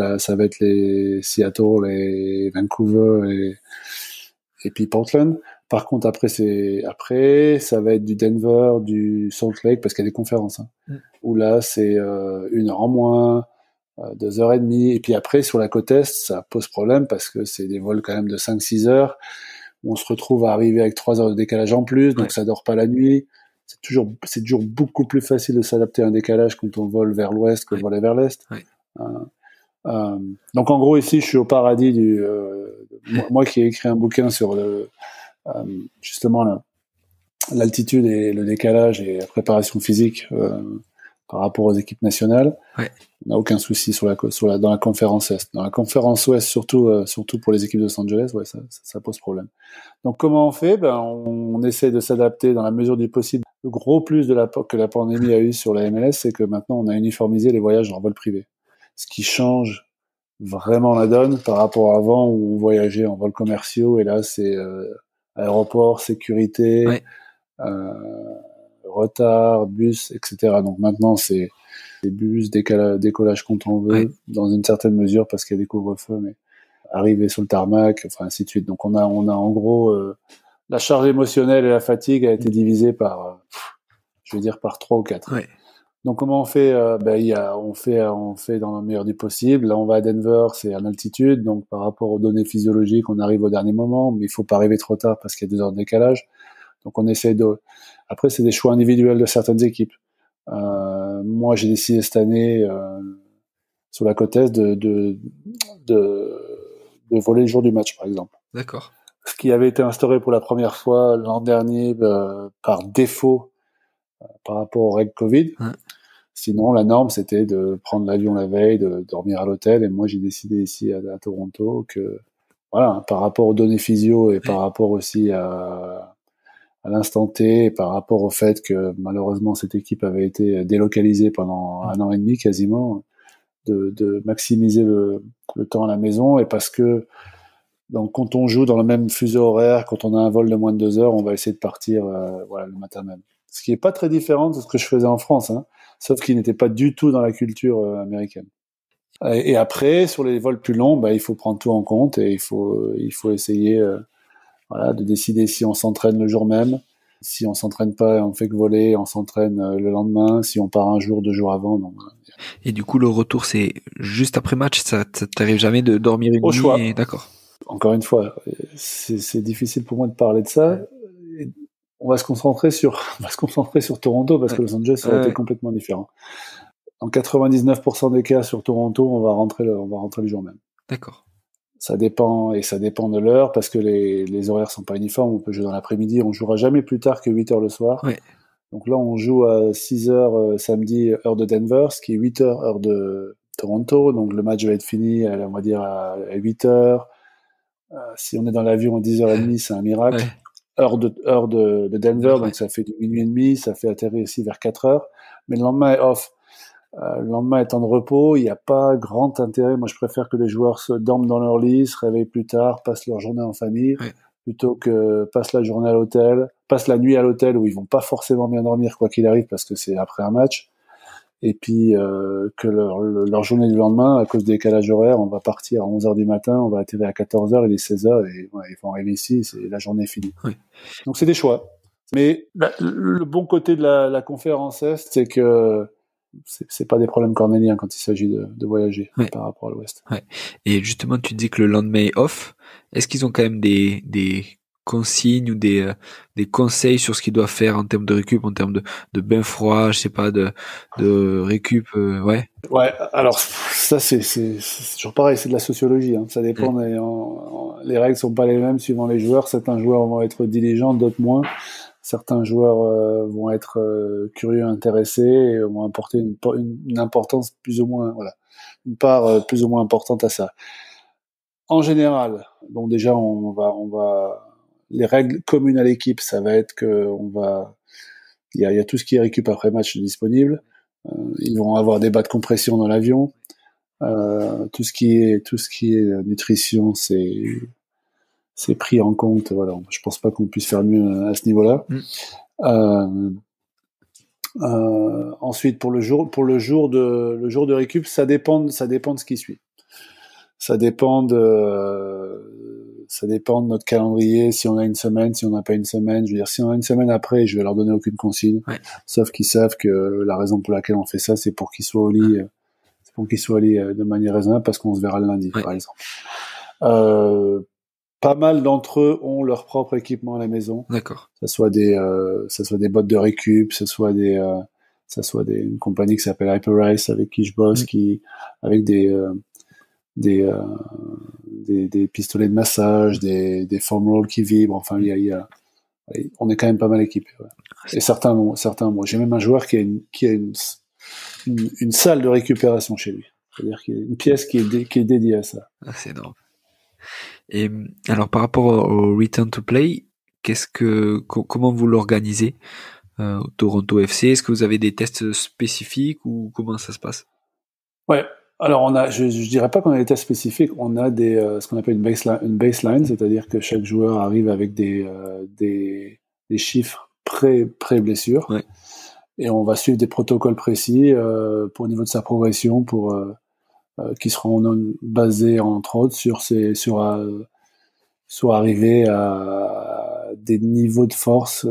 les Seattle, les Vancouver et puis Portland. Par contre, après, ça va être du Denver, du Salt Lake, parce qu'il y a des conférences, où là, c'est 1 heure en moins, 2h30. Et puis après, sur la côte Est, ça pose problème, parce que c'est des vols quand même de 5-6 heures, où on se retrouve à arriver avec 3 heures de décalage en plus, donc ça dort pas la nuit. C'est toujours beaucoup plus facile de s'adapter à un décalage quand on vole vers l'ouest que de voler vers l'est. Donc en gros, ici, je suis au paradis moi qui ai écrit un bouquin sur justement l'altitude et le décalage et la préparation physique par rapport aux équipes nationales. Ouais. On n'a aucun souci dans la conférence Est. Dans la conférence Ouest, surtout pour les équipes de Los Angeles, ça pose problème. Donc comment on fait? On essaie de s'adapter dans la mesure du possible. Le gros plus que la pandémie a eu sur la MLS, c'est que maintenant on a uniformisé les voyages en vol privé. Ce qui change vraiment la donne par rapport à avant, où on voyageait en vols commerciaux, et là c'est aéroport, sécurité, retard, bus, etc. Donc maintenant c'est des bus, décollage quand on veut, dans une certaine mesure, parce qu'il y a des couvre-feux, mais arriver sur le tarmac, enfin ainsi de suite. Donc on a en gros la charge émotionnelle et la fatigue a été divisée par 3 ou 4. Ouais. Donc comment on fait? On fait dans le meilleur du possible. Là on va à Denver, c'est en altitude, donc par rapport aux données physiologiques, on arrive au dernier moment, mais il faut pas arriver trop tard parce qu'il y a 2 heures de décalage. Donc on essaie Après c'est des choix individuels de certaines équipes. Moi j'ai décidé cette année sur la côte est de voler le jour du match, par exemple. D'accord. Ce qui avait été instauré pour la première fois l'an dernier par défaut par rapport aux règles Covid. Ouais. Sinon, la norme, c'était de prendre l'avion la veille, de dormir à l'hôtel. Et moi, j'ai décidé ici à Toronto que, voilà, par rapport aux données physio et par rapport aussi à l'instant T, et par rapport au fait que malheureusement cette équipe avait été délocalisée pendant 1 an et demi quasiment, de maximiser le temps à la maison, et parce que Donc, quand on joue dans le même fuseau horaire, quand on a un vol de moins de 2 heures, on va essayer de partir le matin même. Ce qui est pas très différent de ce que je faisais en France, hein, sauf qu'il n'était pas du tout dans la culture américaine. Et après, sur les vols plus longs, il faut prendre tout en compte et il faut essayer de décider si on s'entraîne le jour même. Si on s'entraîne pas, on fait que voler, on s'entraîne le lendemain. Si on part un jour, 2 jours avant, donc. Et du coup, le retour, c'est juste après match. Ça t'arrive jamais de dormir une Au nuit choix. D'accord. Encore une fois, c'est difficile pour moi de parler de ça. On va se concentrer sur Toronto parce que Los Angeles, ça aurait été complètement différent. En 99% des cas sur Toronto, on va rentrer le jour même. D'accord. Ça dépend de l'heure parce que les horaires sont pas uniformes. On peut jouer dans l'après-midi. On jouera jamais plus tard que 8 heures le soir. Ouais. Donc là, on joue à 6 heures samedi, heure de Denver, ce qui est 8 heures, heure de Toronto. Donc le match va être fini, on va dire, à 8 heures. Si on est dans l'avion à 10h30, c'est un miracle. Ouais. Heure de Denver, donc ça fait du minuit et demi, ça fait atterrir ici vers 4 heures. Mais le lendemain est off. Le lendemain est temps de repos, il n'y a pas grand intérêt. Moi, je préfère que les joueurs se dorment dans leur lit, se réveillent plus tard, passent leur journée en famille, plutôt que passent la nuit à l'hôtel où ils vont pas forcément bien dormir quoi qu'il arrive parce que c'est après un match. Et puis que leur journée du lendemain, à cause des décalages horaires, on va partir à 11h du matin, on va atterrir à 14h, il est 16h et ils vont arriver ici, la journée est finie. Oui. Donc c'est des choix. Mais le bon côté de la conférence Est, c'est que c'est pas des problèmes cornéliens quand il s'agit de voyager par rapport à l'Ouest. Ouais. Et justement, tu dis que le lendemain est off. Est-ce qu'ils ont quand même des consignes ou des conseils sur ce qu'ils doivent faire en termes de récup, en termes de bain froid, je sais pas, de récup, Ouais, alors ça c'est toujours pareil, c'est de la sociologie, hein. Ça dépend, les règles sont pas les mêmes suivant les joueurs. Certains joueurs vont être diligents, d'autres moins. Certains joueurs vont être curieux, intéressés et vont apporter une importance plus ou moins, une part plus ou moins importante à ça. En général, donc déjà on va les règles communes à l'équipe, ça va être que il y a tout ce qui est récup après match disponible. Ils vont avoir des bas de compression dans l'avion. Tout ce qui est nutrition, c'est pris en compte. Voilà, je pense pas qu'on puisse faire mieux à ce niveau-là. Ensuite, pour le jour de récup, ça dépend de ce qui suit. Ça dépend de notre calendrier, si on a une semaine, si on n'a pas une semaine. Je veux dire, si on a une semaine après, je vais leur donner aucune consigne. Sauf qu'ils savent que la raison pour laquelle on fait ça, c'est pour qu'ils soient au lit, de manière raisonnable, parce qu'on se verra le lundi, par exemple. Pas mal d'entre eux ont leur propre équipement à la maison. D'accord. Ça soit des bottes de récup, ça soit une compagnie qui s'appelle Hyperice avec qui je bosse, avec des pistolets de massage, des foam rolls qui vibrent. Enfin, on est quand même pas mal équipés. Ouais. Et certains, moi, j'ai même un joueur qui a une salle de récupération chez lui. C'est-à-dire qu'il y a une pièce qui est dédiée à ça. Ah, c'est énorme. Et alors, par rapport au return to play, comment vous l'organisez au Toronto FC? Est-ce que vous avez des tests spécifiques ou comment ça se passe? Ouais. Alors je dirais pas qu'on a des tests spécifiques, on a ce qu'on appelle une baseline, c'est-à-dire que chaque joueur arrive avec des chiffres pré-blessure. Ouais. Et on va suivre des protocoles précis pour au niveau de sa progression, qui seront basés entre autres sur arriver à des niveaux de force,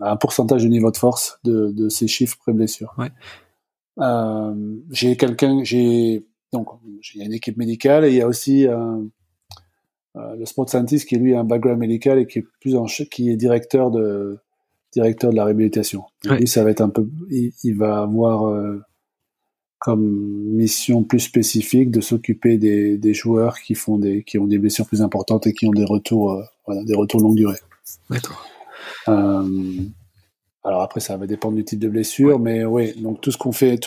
à un pourcentage de niveau de force de ces chiffres pré-blessure. Ouais. Il y a une équipe médicale et il y a aussi le sport scientist qui lui a un background médical et qui est directeur de la réhabilitation. Ouais. Lui, ça va être un peu, il va avoir comme mission plus spécifique de s'occuper des joueurs qui ont des blessures plus importantes et qui ont des retours longue durée. D'accord. Alors après, ça va dépendre du type de blessure, mais oui. Donc tout ce qu'on fait,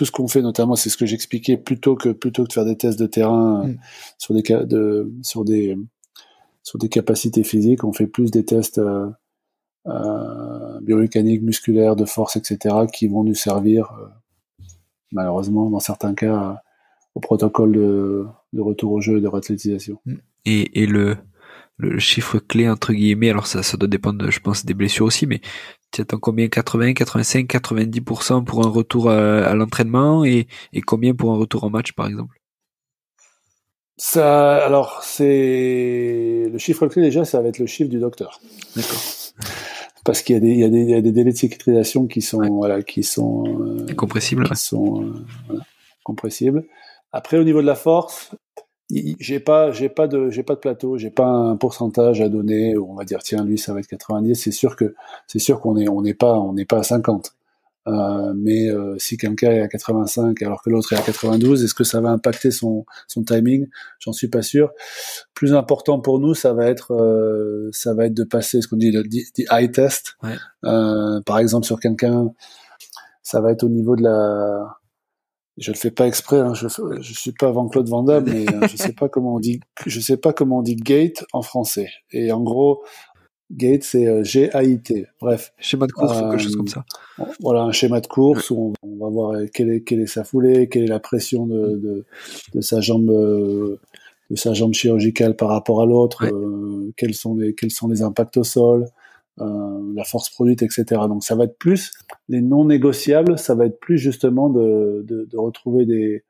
notamment, c'est ce que j'expliquais, plutôt que de faire des tests de terrain sur des capacités physiques, on fait plus des tests biomécaniques, musculaires, de force, etc., qui vont nous servir, malheureusement, dans certains cas, au protocole de retour au jeu et de réathlétisation. Et le chiffre clé entre guillemets, alors ça doit dépendre, je pense, des blessures aussi, mais tu attends combien? 80, 85, 90% pour un retour à l'entraînement et combien pour un retour en match, par exemple? Ça, alors, c'est le chiffre clé déjà, ça va être le chiffre du docteur. D'accord. Parce qu'il y a des délais de cicatrisation qui sont, voilà, Incompressibles. qui sont voilà, compressibles. Après, au niveau de la force, j'ai pas de plateau, j'ai pas un pourcentage à donner où on va dire tiens lui ça va être 90. C'est sûr qu'on n'est pas à 50. Mais si quelqu'un est à 85 alors que l'autre est à 92, est-ce que ça va impacter son timing? J'en suis pas sûr. Plus important pour nous, ça va être de passer ce qu'on dit le eye test. Ouais. Par exemple sur quelqu'un, ça va être au niveau de la. Je le fais pas exprès, hein, je suis pas Jean-Claude Van Damme, mais je sais pas comment on dit gate en français. Et en gros, gate c'est G-A-I-T. Bref. Schéma de course ou quelque chose comme ça. Voilà, un schéma de course où on va voir quelle est sa foulée, quelle est la pression de sa jambe chirurgicale par rapport à l'autre, quels sont les impacts au sol, la force produite, etc. Donc ça va être plus les non négociables, ça va être plus justement de retrouver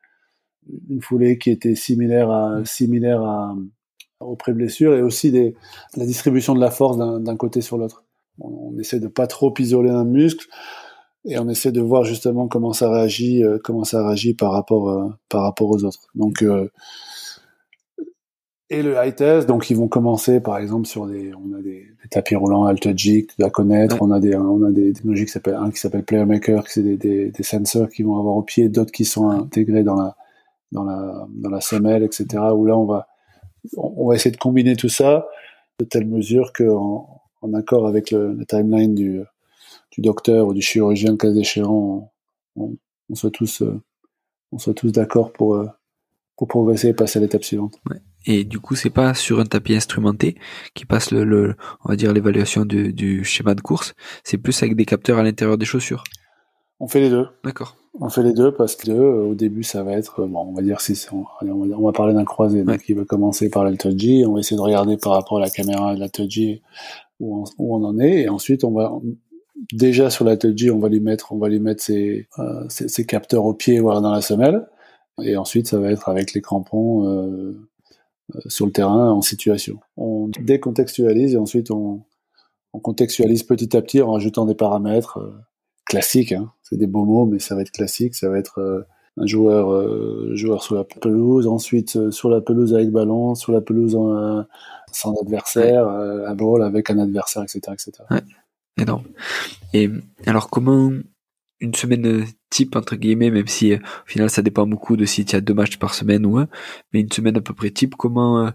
une foulée qui était similaire aux pré-blessures et aussi la distribution de la force d'un côté sur l'autre. On essaie de pas trop isoler un muscle et on essaie de voir justement comment ça réagit par rapport aux autres. Donc et le high test, donc ils vont commencer par exemple on a des tapis roulants AlterG, tu dois connaître, on a des technologies qui s'appelle PlayerMaker, qui c'est des sensors qui vont avoir au pied, d'autres qui sont intégrés dans la semelle, etc. Où là on va essayer de combiner tout ça de telle mesure que en accord avec le timeline du docteur ou du chirurgien, le cas échéant, on soit tous d'accord pour progresser et passer à l'étape suivante. Ouais. Et du coup, c'est pas sur un tapis instrumenté qui passe on va dire l'évaluation du schéma de course, c'est plus avec des capteurs à l'intérieur des chaussures. On fait les deux. D'accord. On fait les deux parce que au début, ça va être, on va dire on va parler d'un croisé. Donc, il va commencer par l'AlterG. On va essayer de regarder par rapport à la caméra de l'AlterG où on en est. Et ensuite, déjà sur l'AlterG, on va lui mettre ses capteurs au pied, voire dans la semelle. Et ensuite, ça va être avec les crampons sur le terrain en situation. On décontextualise et ensuite on contextualise petit à petit en rajoutant des paramètres classiques. Hein. C'est des beaux mots, mais ça va être classique. Ça va être un joueur sur la pelouse, ensuite sur la pelouse avec ballon, sur la pelouse sans adversaire, un ball avec un adversaire, etc., etc. Ouais, énorme. Et alors comment une semaine type entre guillemets, même si au final ça dépend beaucoup de si tu as 2 matchs par semaine ou un, mais une semaine à peu près type, comment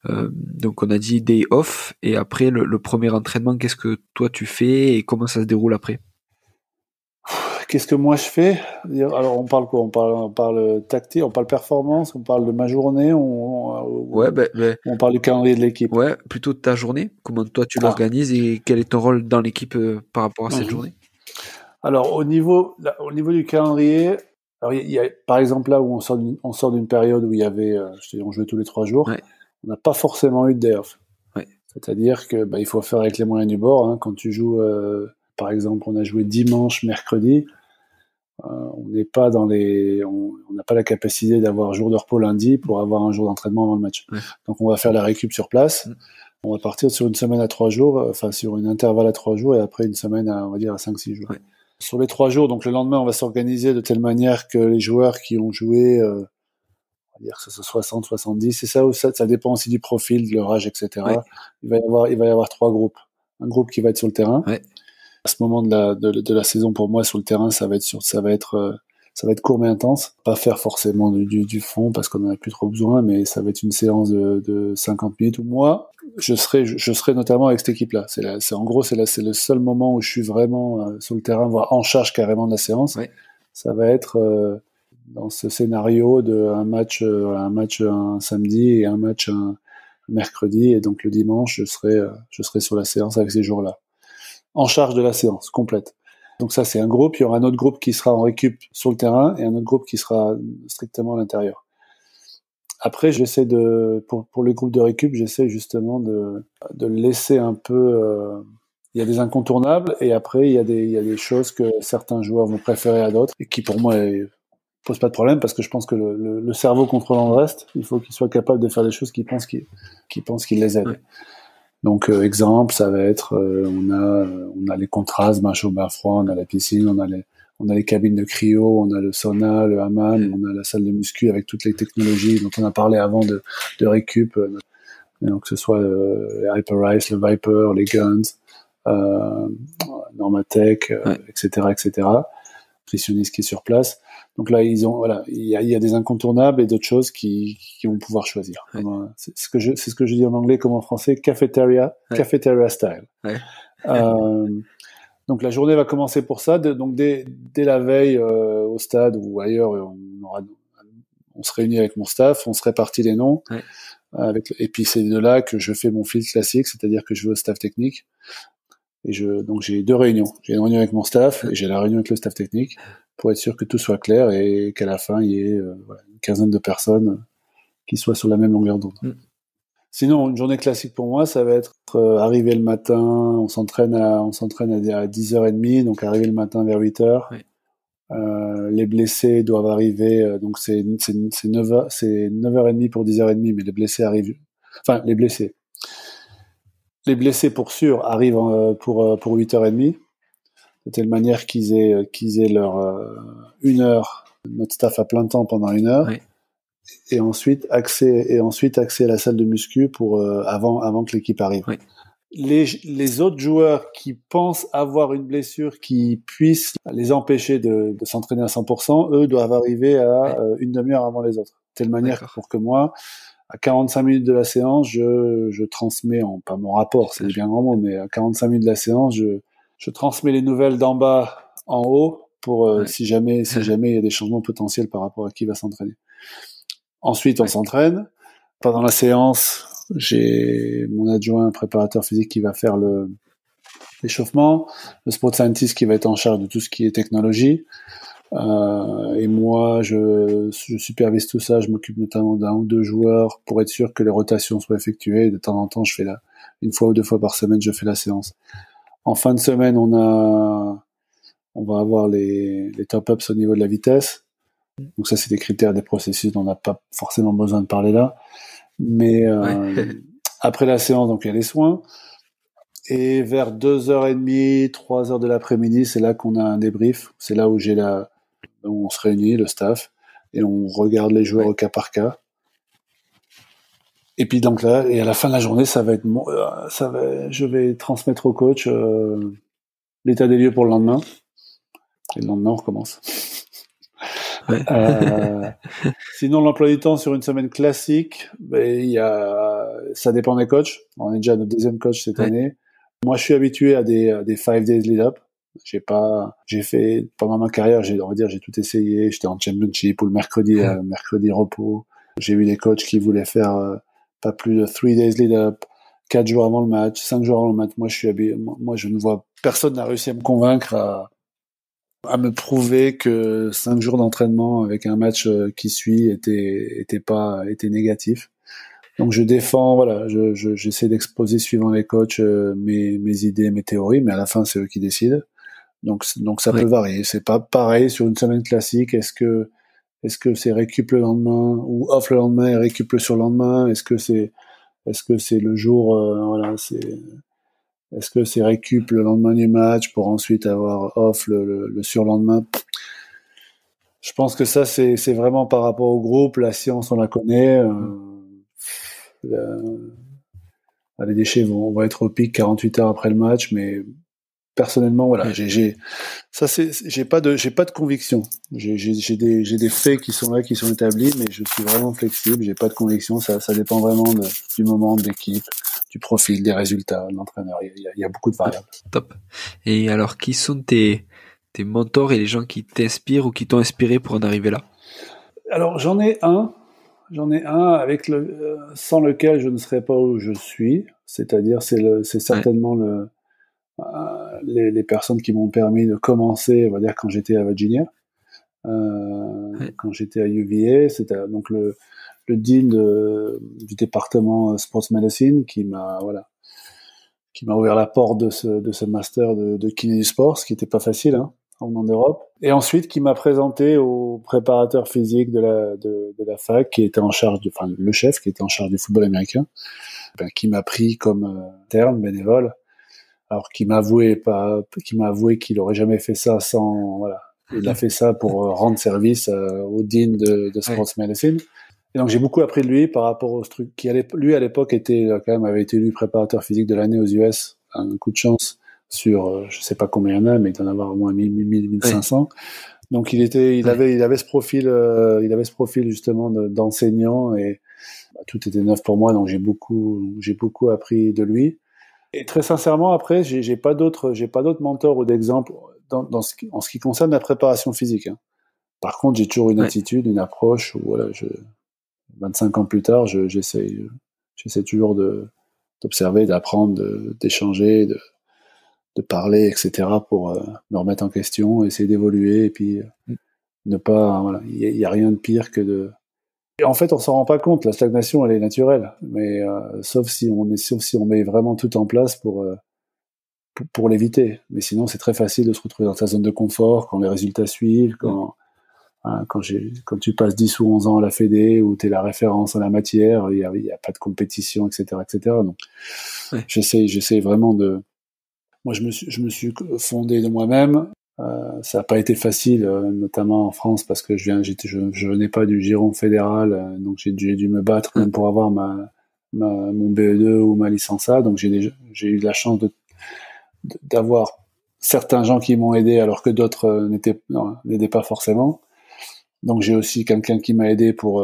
donc on a dit day off et après le premier entraînement, qu'est-ce que toi tu fais et comment ça se déroule après? Qu'est-ce que moi je fais? Alors on parle quoi? On parle tactique, on parle performance, on parle de ma journée, on parle du calendrier de l'équipe. Ouais, plutôt de ta journée. Comment toi tu l'organises et quel est ton rôle dans l'équipe par rapport à cette journée? Alors au niveau du calendrier, alors il y a par exemple là où on sort d'une période où il y avait, on jouait tous les 3 jours, on n'a pas forcément eu de day off. Ouais. C'est-à-dire que il faut faire avec les moyens du bord. Hein. Quand tu joues, par exemple, on a joué dimanche, mercredi, on n'est pas on n'a pas la capacité d'avoir jour de repos lundi pour avoir un jour d'entraînement avant le match. Ouais. Donc on va faire la récup sur place. On va partir sur une semaine à 3 jours, enfin sur une intervalle à 3 jours et après une semaine à, on va dire, à 5-6 jours. Ouais. Sur les 3 jours, donc le lendemain, on va s'organiser de telle manière que les joueurs qui ont joué, on va dire que ce soit 60, 70, c'est ça dépend aussi du profil, de leur âge, etc. Ouais. Il va y avoir 3 groupes. Un groupe qui va être sur le terrain. Ouais. À ce moment de la saison, pour moi, sur le terrain, ça va être court mais intense. Pas faire forcément du fond parce qu'on en a plus trop besoin, mais ça va être une séance de 50 minutes où moi, je serai notamment avec cette équipe-là. C'est le seul moment où je suis vraiment sur le terrain, voire en charge carrément de la séance. Ouais. Ça va être dans ce scénario de un match un samedi et un match un mercredi, et donc le dimanche, je serai sur la séance avec ces jours-là. En charge de la séance complète. Donc ça, c'est un groupe. Il y aura un autre groupe qui sera en récup sur le terrain et un autre groupe qui sera strictement à l'intérieur. Après, j'essaie pour les groupes de récup, j'essaie justement de laisser un peu. Il y a des incontournables et après il y a des choses que certains joueurs vont préférer à d'autres et qui pour moi posent pas de problème parce que je pense que le cerveau contrôlant le reste, il faut qu'il soit capable de faire des choses qu'il pense qu'il les aident. Ouais. Donc exemple, ça va être on a les contrastes, bain chaud, bain froid, on a la piscine, on a les cabines de cryo, on a le sauna, le hammam, on a la salle de muscu avec toutes les technologies dont on a parlé avant de récup. Donc que ce soit les Hyperice, le Viper, les Guns, Normatec, etc., etc. Nutritionniste qui est sur place. Donc là, il y a des incontournables et d'autres choses qui vont pouvoir choisir. Ouais. C'est ce que je dis en anglais comme en français, cafeteria style. Ouais. Donc la journée va commencer pour ça. Donc dès la veille au stade ou ailleurs, on se réunit avec mon staff, on se répartit les noms. Ouais. Et puis c'est de là que je fais mon fil classique, c'est-à-dire que je vais au staff technique. Donc j'ai deux réunions. J'ai une réunion avec mon staff et j'ai la réunion avec le staff technique pour être sûr que tout soit clair et qu'à la fin il y ait une quinzaine de personnes qui soient sur la même longueur d'onde. Sinon, une journée classique pour moi, ça va être arriver le matin, on s'entraîne à 10h30, donc arriver le matin vers 8h. Ouais. Les blessés doivent arriver, donc c'est 9h30 pour 10h30, mais les blessés arrivent. Enfin, les blessés pour sûr arrivent pour 8h30, de telle manière qu'ils aient leur 1 heure, notre staff à plein temps pendant 1 heure, Ouais. et ensuite accès à la salle de muscu pour avant que l'équipe arrive. Ouais. Les autres joueurs qui pensent avoir une blessure qui puisse les empêcher de s'entraîner à 100%, eux doivent arriver à une demi-heure avant les autres. De telle manière pour que moi, à 45 minutes de la séance, je transmets, pas mon rapport, c'est bien grand mot, mais à 45 minutes de la séance, je transmets les nouvelles d'en bas en haut pour si jamais il y a des changements potentiels par rapport à qui va s'entraîner. Ensuite, on s'entraîne. Pendant la séance, j'ai mon adjoint préparateur physique qui va faire l'échauffement, le sport scientist qui va être en charge de tout ce qui est technologie. Et moi, je supervise tout ça. Je m'occupe notamment d'un ou deux joueurs pour être sûr que les rotations soient effectuées. De temps en temps, une fois ou 2 fois par semaine, je fais la séance. En fin de semaine, on va avoir les top-ups au niveau de la vitesse. Donc ça, c'est des critères, des processus dont on n'a pas forcément besoin de parler là. Mais après la séance, donc il y a les soins. Et vers 2h30, 3h de l'après-midi, c'est là qu'on a un débrief. C'est là où on se réunit, le staff, et on regarde les joueurs au cas par cas. Et puis donc là, et à la fin de la journée, je vais transmettre au coach l'état des lieux pour le lendemain. Et le lendemain, on recommence. Ouais. Sinon, l'emploi du temps sur une semaine classique, ça dépend des coachs. On est déjà notre deuxième coach cette année. Moi, je suis habitué à des 5 days lead-up. J'ai fait, pendant ma carrière, j'ai tout essayé. J'étais en championship ou le mercredi repos. J'ai eu des coachs qui voulaient faire pas plus de 3 days lead-up, 4 jours avant le match, 5 jours avant le match. Moi, je ne vois, personne n'a réussi à me convaincre à me prouver que 5 jours d'entraînement avec un match qui suit était négatif. Donc je défends, j'essaie d'exposer suivant les coachs mes idées, mes théories, mais à la fin c'est eux qui décident. Donc ça peut varier. C'est pas pareil sur une semaine classique. Est-ce que c'est récup le lendemain ou off le lendemain et récup le surlendemain? Est-ce que c'est le jour, est-ce que c'est récup le lendemain du match pour ensuite avoir off le surlendemain? Je pense que ça c'est vraiment par rapport au groupe. La science on la connaît. Les déchets vont être au pic 48 heures après le match, mais personnellement, j'ai pas de conviction. J'ai des faits qui sont là, qui sont établis, mais je suis vraiment flexible. J'ai pas de conviction. Ça dépend vraiment du moment, de l'équipe, du profil, des résultats, de l'entraîneur. Il y a beaucoup de variables. Top. Et alors, qui sont tes mentors et les gens qui t'inspirent ou qui t'ont inspiré pour en arriver là? Alors, j'en ai un avec sans lequel je ne serais pas où je suis. C'est-à-dire, c'est certainement les personnes qui m'ont permis de commencer, on va dire, quand j'étais à Virginia, quand j'étais à UVA. C'était donc le dean du département Sports Medicine qui m'a ouvert la porte de ce master de kiné du sport, ce qui n'était pas facile, hein, en Europe. Et ensuite, qui m'a présenté au préparateur physique de la fac, qui était en charge le chef, qui était en charge du football américain, qui m'a pris comme interne, bénévole, alors qu'il m'a avoué qu'il aurait jamais fait ça sans, voilà. Il a fait ça pour rendre service au dean de Sports Medicine. Et donc j'ai beaucoup appris de lui par rapport au truc qui lui à l'époque avait été élu préparateur physique de l'année aux US, un coup de chance sur je sais pas combien il y en a, mais il doit en avoir au moins 1500. Ouais. Donc il avait ce profil justement d'enseignant et tout était neuf pour moi, donc j'ai beaucoup appris de lui. Et très sincèrement après j'ai pas d'autres mentors ou d'exemples en ce qui concerne la préparation physique, hein. Par contre, j'ai toujours une attitude, une approche où voilà, 25 ans plus tard, j'essaie toujours d'observer, d'apprendre, d'échanger, de parler, etc. pour me remettre en question, essayer d'évoluer et puis ne pas, voilà, il y a rien de pire que de. Et en fait, on s'en rend pas compte. La stagnation, elle est naturelle, mais sauf si on met vraiment tout en place pour l'éviter. Mais sinon, c'est très facile de se retrouver dans sa zone de confort quand les résultats suivent, quand tu passes 10 ou 11 ans à la Fédé, où tu es la référence en la matière, il y a pas de compétition, etc., etc. Donc, j'essaie vraiment de. Moi, je me suis fondé de moi-même. Ça n'a pas été facile, notamment en France, parce que je venais pas du giron fédéral, donc j'ai dû me battre même pour avoir mon BE2 ou ma licence A. Donc j'ai eu de la chance d'avoir certains gens qui m'ont aidé alors que d'autres n'aidaient pas forcément. Donc j'ai aussi quelqu'un qui m'a aidé pour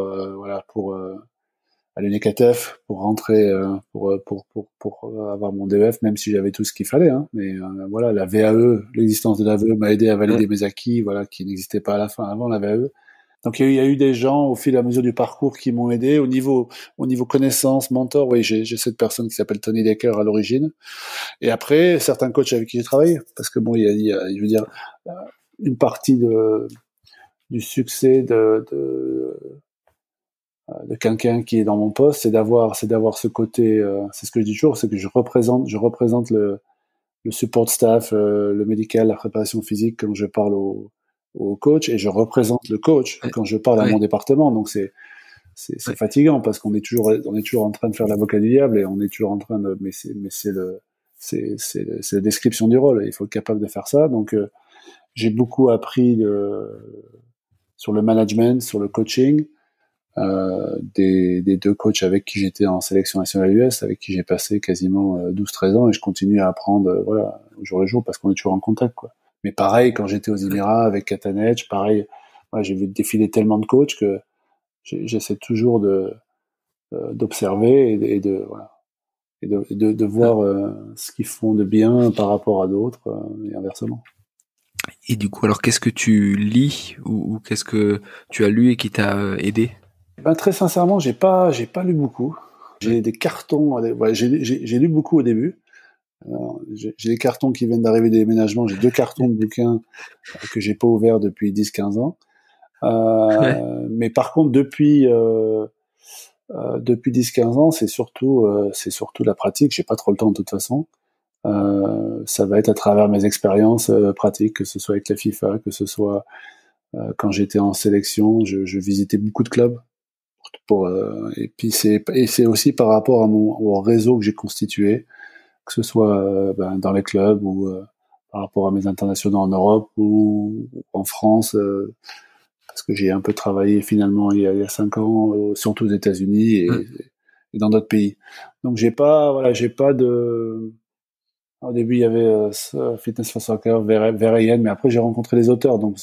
à l'UNECATF pour rentrer pour avoir mon DEF, même si j'avais tout ce qu'il fallait, hein. Mais voilà, la VAE, l'existence de la VAE m'a aidé à valider mes acquis, voilà, qui n'existaient pas avant la VAE. Donc il y a eu des gens au fil et à mesure du parcours qui m'ont aidé au niveau connaissance, mentor. Oui, j'ai cette personne qui s'appelle Tony Decker à l'origine. Et après certains coachs avec qui j'ai travaillé, parce que bon, il y a je veux dire une partie du succès de quelqu'un qui est dans mon poste, c'est d'avoir ce côté, c'est ce que je dis toujours, c'est que je représente le support staff, le médical, la préparation physique quand je parle au coach, et je représente le coach quand je parle à mon département. Donc c'est fatigant parce qu'on est toujours en train de faire l'avocat du diable et on est toujours en train de, mais c'est la description du rôle. Il faut être capable de faire ça. Donc j'ai beaucoup appris sur le management, sur le coaching. Des deux coachs avec qui j'étais en sélection nationale US, avec qui j'ai passé quasiment 12-13 ans, et je continue à apprendre voilà, au jour le jour parce qu'on est toujours en contact, quoi. Mais pareil, quand j'étais aux Émirats avec Katanec, pareil, ouais, j'ai vu défiler tellement de coachs que j'essaie toujours d'observer et de voir ce qu'ils font de bien par rapport à d'autres et inversement. Et du coup, alors qu'est-ce que tu lis ou qu'est-ce que tu as lu et qui t'a aidé? Ben, très sincèrement, j'ai pas lu beaucoup. J'ai des cartons. Ouais, j'ai lu beaucoup au début. J'ai des cartons qui viennent d'arriver des déménagements. J'ai 2 cartons de bouquins que j'ai pas ouverts depuis 10-15 ans. Mais par contre, depuis 10-15 ans, c'est surtout la pratique. J'ai pas trop le temps de toute façon. Ça va être à travers mes expériences pratiques, que ce soit avec la FIFA, que ce soit quand j'étais en sélection, je visitais beaucoup de clubs. Et puis c'est aussi par rapport au réseau que j'ai constitué, que ce soit dans les clubs ou par rapport à mes internationaux en Europe ou en France, parce que j'ai un peu travaillé finalement il y a 5 ans, surtout aux États-Unis et dans d'autres pays. Donc j'ai pas de. Au début il y avait Fitness for Soccer, Verein, mais après j'ai rencontré les auteurs, donc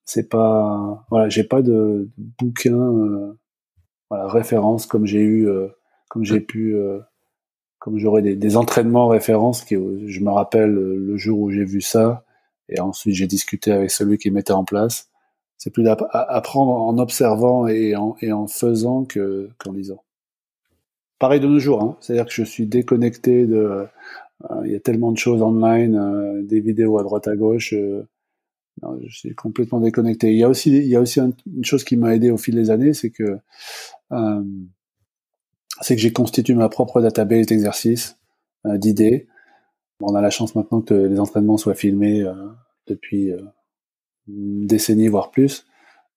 c'est pas, voilà, j'ai pas de bouquin voilà, référence comme j'ai eu comme j'aurais des entraînements références je me rappelle le jour où j'ai vu ça et ensuite j'ai discuté avec celui qui mettait en place. C'est plus apprendre en observant et en faisant qu'en lisant. Pareil de nos jours, hein. C'est-à-dire que je suis déconnecté il y a tellement de choses online, des vidéos à droite à gauche, Non, je suis complètement déconnecté. Il y a aussi une chose qui m'a aidé au fil des années, euh, c'est que j'ai constitué ma propre database d'exercices, d'idées. Bon, on a la chance maintenant que les entraînements soient filmés depuis une décennie, voire plus.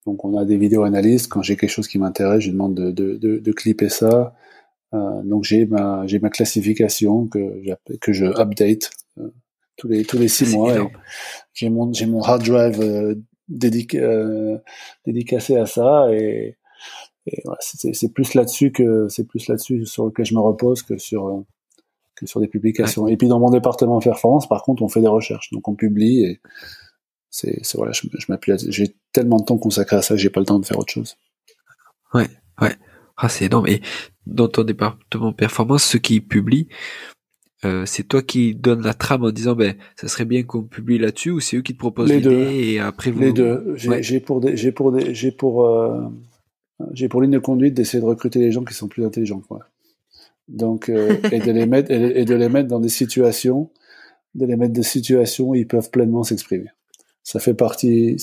Donc on a des vidéos analystes. Quand j'ai quelque chose qui m'intéresse, je demande de clipper ça. Donc j'ai ma classification que je update tous les 6 mois. Et j'ai mon hard drive dédicacé à ça et voilà, c'est plus là-dessus sur lequel je me repose que sur des publications. Et puis dans mon département performance, par contre, on fait des recherches, donc on publie et voilà, je m'appuie j'ai tellement de temps consacré à ça que j'ai pas le temps de faire autre chose. Ouais. Ah, c'est énorme. Et dans ton département performance, ceux qui publient, c'est toi qui donnes la trame en disant, ça serait bien qu'on publie là-dessus, ou c'est eux qui te proposent l'idée et après vous... Les deux. J'ai pour ligne de conduite d'essayer de recruter des gens qui sont plus intelligents, quoi. Donc, et de les mettre dans des situations où ils peuvent pleinement s'exprimer. Ça fait partie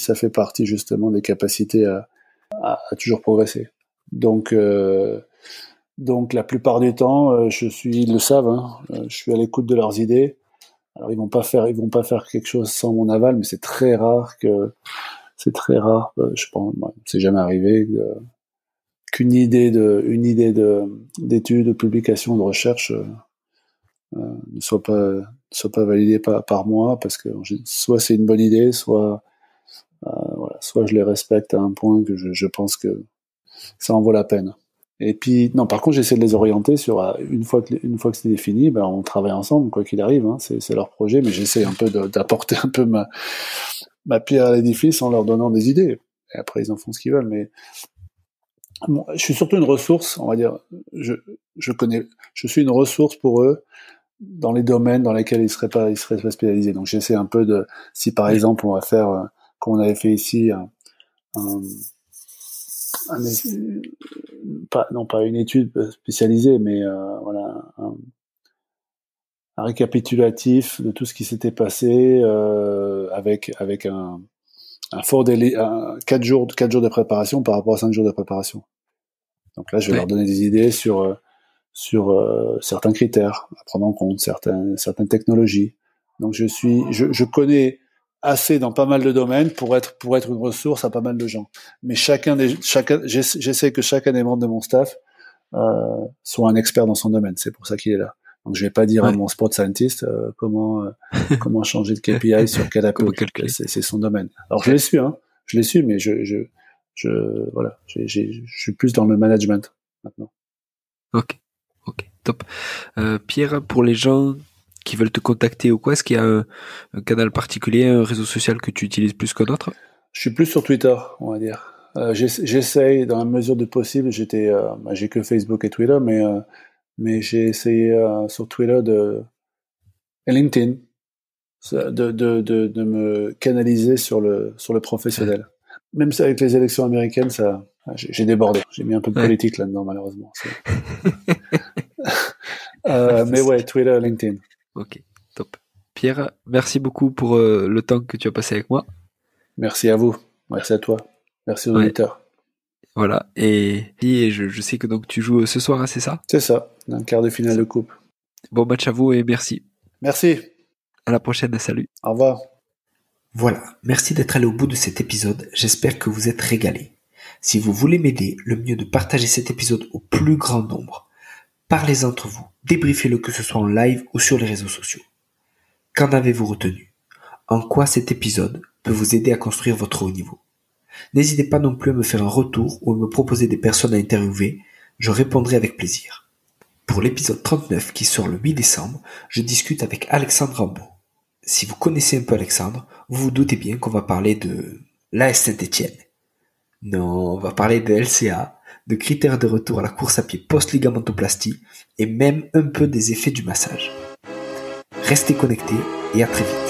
justement des capacités à toujours progresser. Donc la plupart du temps, ils le savent, hein, je suis à l'écoute de leurs idées. Alors ils vont pas faire quelque chose sans mon aval, mais c'est très rare. Je pense, c'est jamais arrivé qu'une idée d'étude, de publication, de recherche ne soit pas validée par moi, parce que soit c'est une bonne idée, soit je les respecte à un point que je pense que ça en vaut la peine. Et puis non, par contre, j'essaie de les orienter sur une fois que c'est défini, on travaille ensemble quoi qu'il arrive, hein, c'est leur projet, mais j'essaie un peu d'apporter un peu ma pierre à l'édifice en leur donnant des idées. Et après, ils en font ce qu'ils veulent, mais bon, je suis surtout une ressource, on va dire. Je suis une ressource pour eux dans les domaines dans lesquels ils seraient pas spécialisés. Donc j'essaie un peu si par exemple on va faire, comme on avait fait ici, pas une étude spécialisée, mais voilà, un récapitulatif de tout ce qui s'était passé avec un fort délai, 4 jours de préparation par rapport à 5 jours de préparation. Donc là, je vais leur donner des idées sur certains critères à prendre en compte, certaines technologies. Donc je connais assez dans pas mal de domaines pour être une ressource à pas mal de gens. Mais j'essaie que chacun des membres de mon staff soit un expert dans son domaine. C'est pour ça qu'il est là. Donc je vais pas dire à mon sport scientist comment changer de KPI sur quel Apple. C'est son domaine. Alors je l'ai su, mais je suis plus dans le management maintenant. Ok, top. Pierre, pour les gens qui veulent te contacter ou quoi, est-ce qu'il y a un canal particulier, un réseau social que tu utilises plus qu'un autre? Je suis plus sur Twitter, on va dire. J'essaye dans la mesure du possible. J'ai que Facebook et Twitter, mais j'ai essayé sur Twitter et LinkedIn de me canaliser sur le professionnel. Même si avec les élections américaines, j'ai débordé. J'ai mis un peu de politique là-dedans, malheureusement. Mais ouais, Twitter, LinkedIn. Ok, top. Pierre, merci beaucoup pour le temps que tu as passé avec moi. Merci à vous. Merci à toi. Merci aux auditeurs. Voilà. Et je sais que donc tu joues ce soir, hein, c'est ça? C'est ça. Un quart de finale de coupe. Bon match à vous et merci. Merci. À la prochaine. Salut. Au revoir. Voilà. Merci d'être allé au bout de cet épisode. J'espère que vous êtes régalés. Si vous voulez m'aider, le mieux est de partager cet épisode au plus grand nombre. Parlez entre vous. Débriefez-le, que ce soit en live ou sur les réseaux sociaux. Qu'en avez-vous retenu? En quoi cet épisode peut vous aider à construire votre haut niveau? N'hésitez pas non plus à me faire un retour ou à me proposer des personnes à interviewer, je répondrai avec plaisir. Pour l'épisode 39 qui sort le 8 décembre, je discute avec Alexandre Rambaud. Si vous connaissez un peu Alexandre, vous vous doutez bien qu'on va parler de l'AS Saint-Étienne. Non, on va parler de LCA, de critères de retour à la course à pied post-ligamentoplastie et même un peu des effets du massage. Restez connectés et à très vite.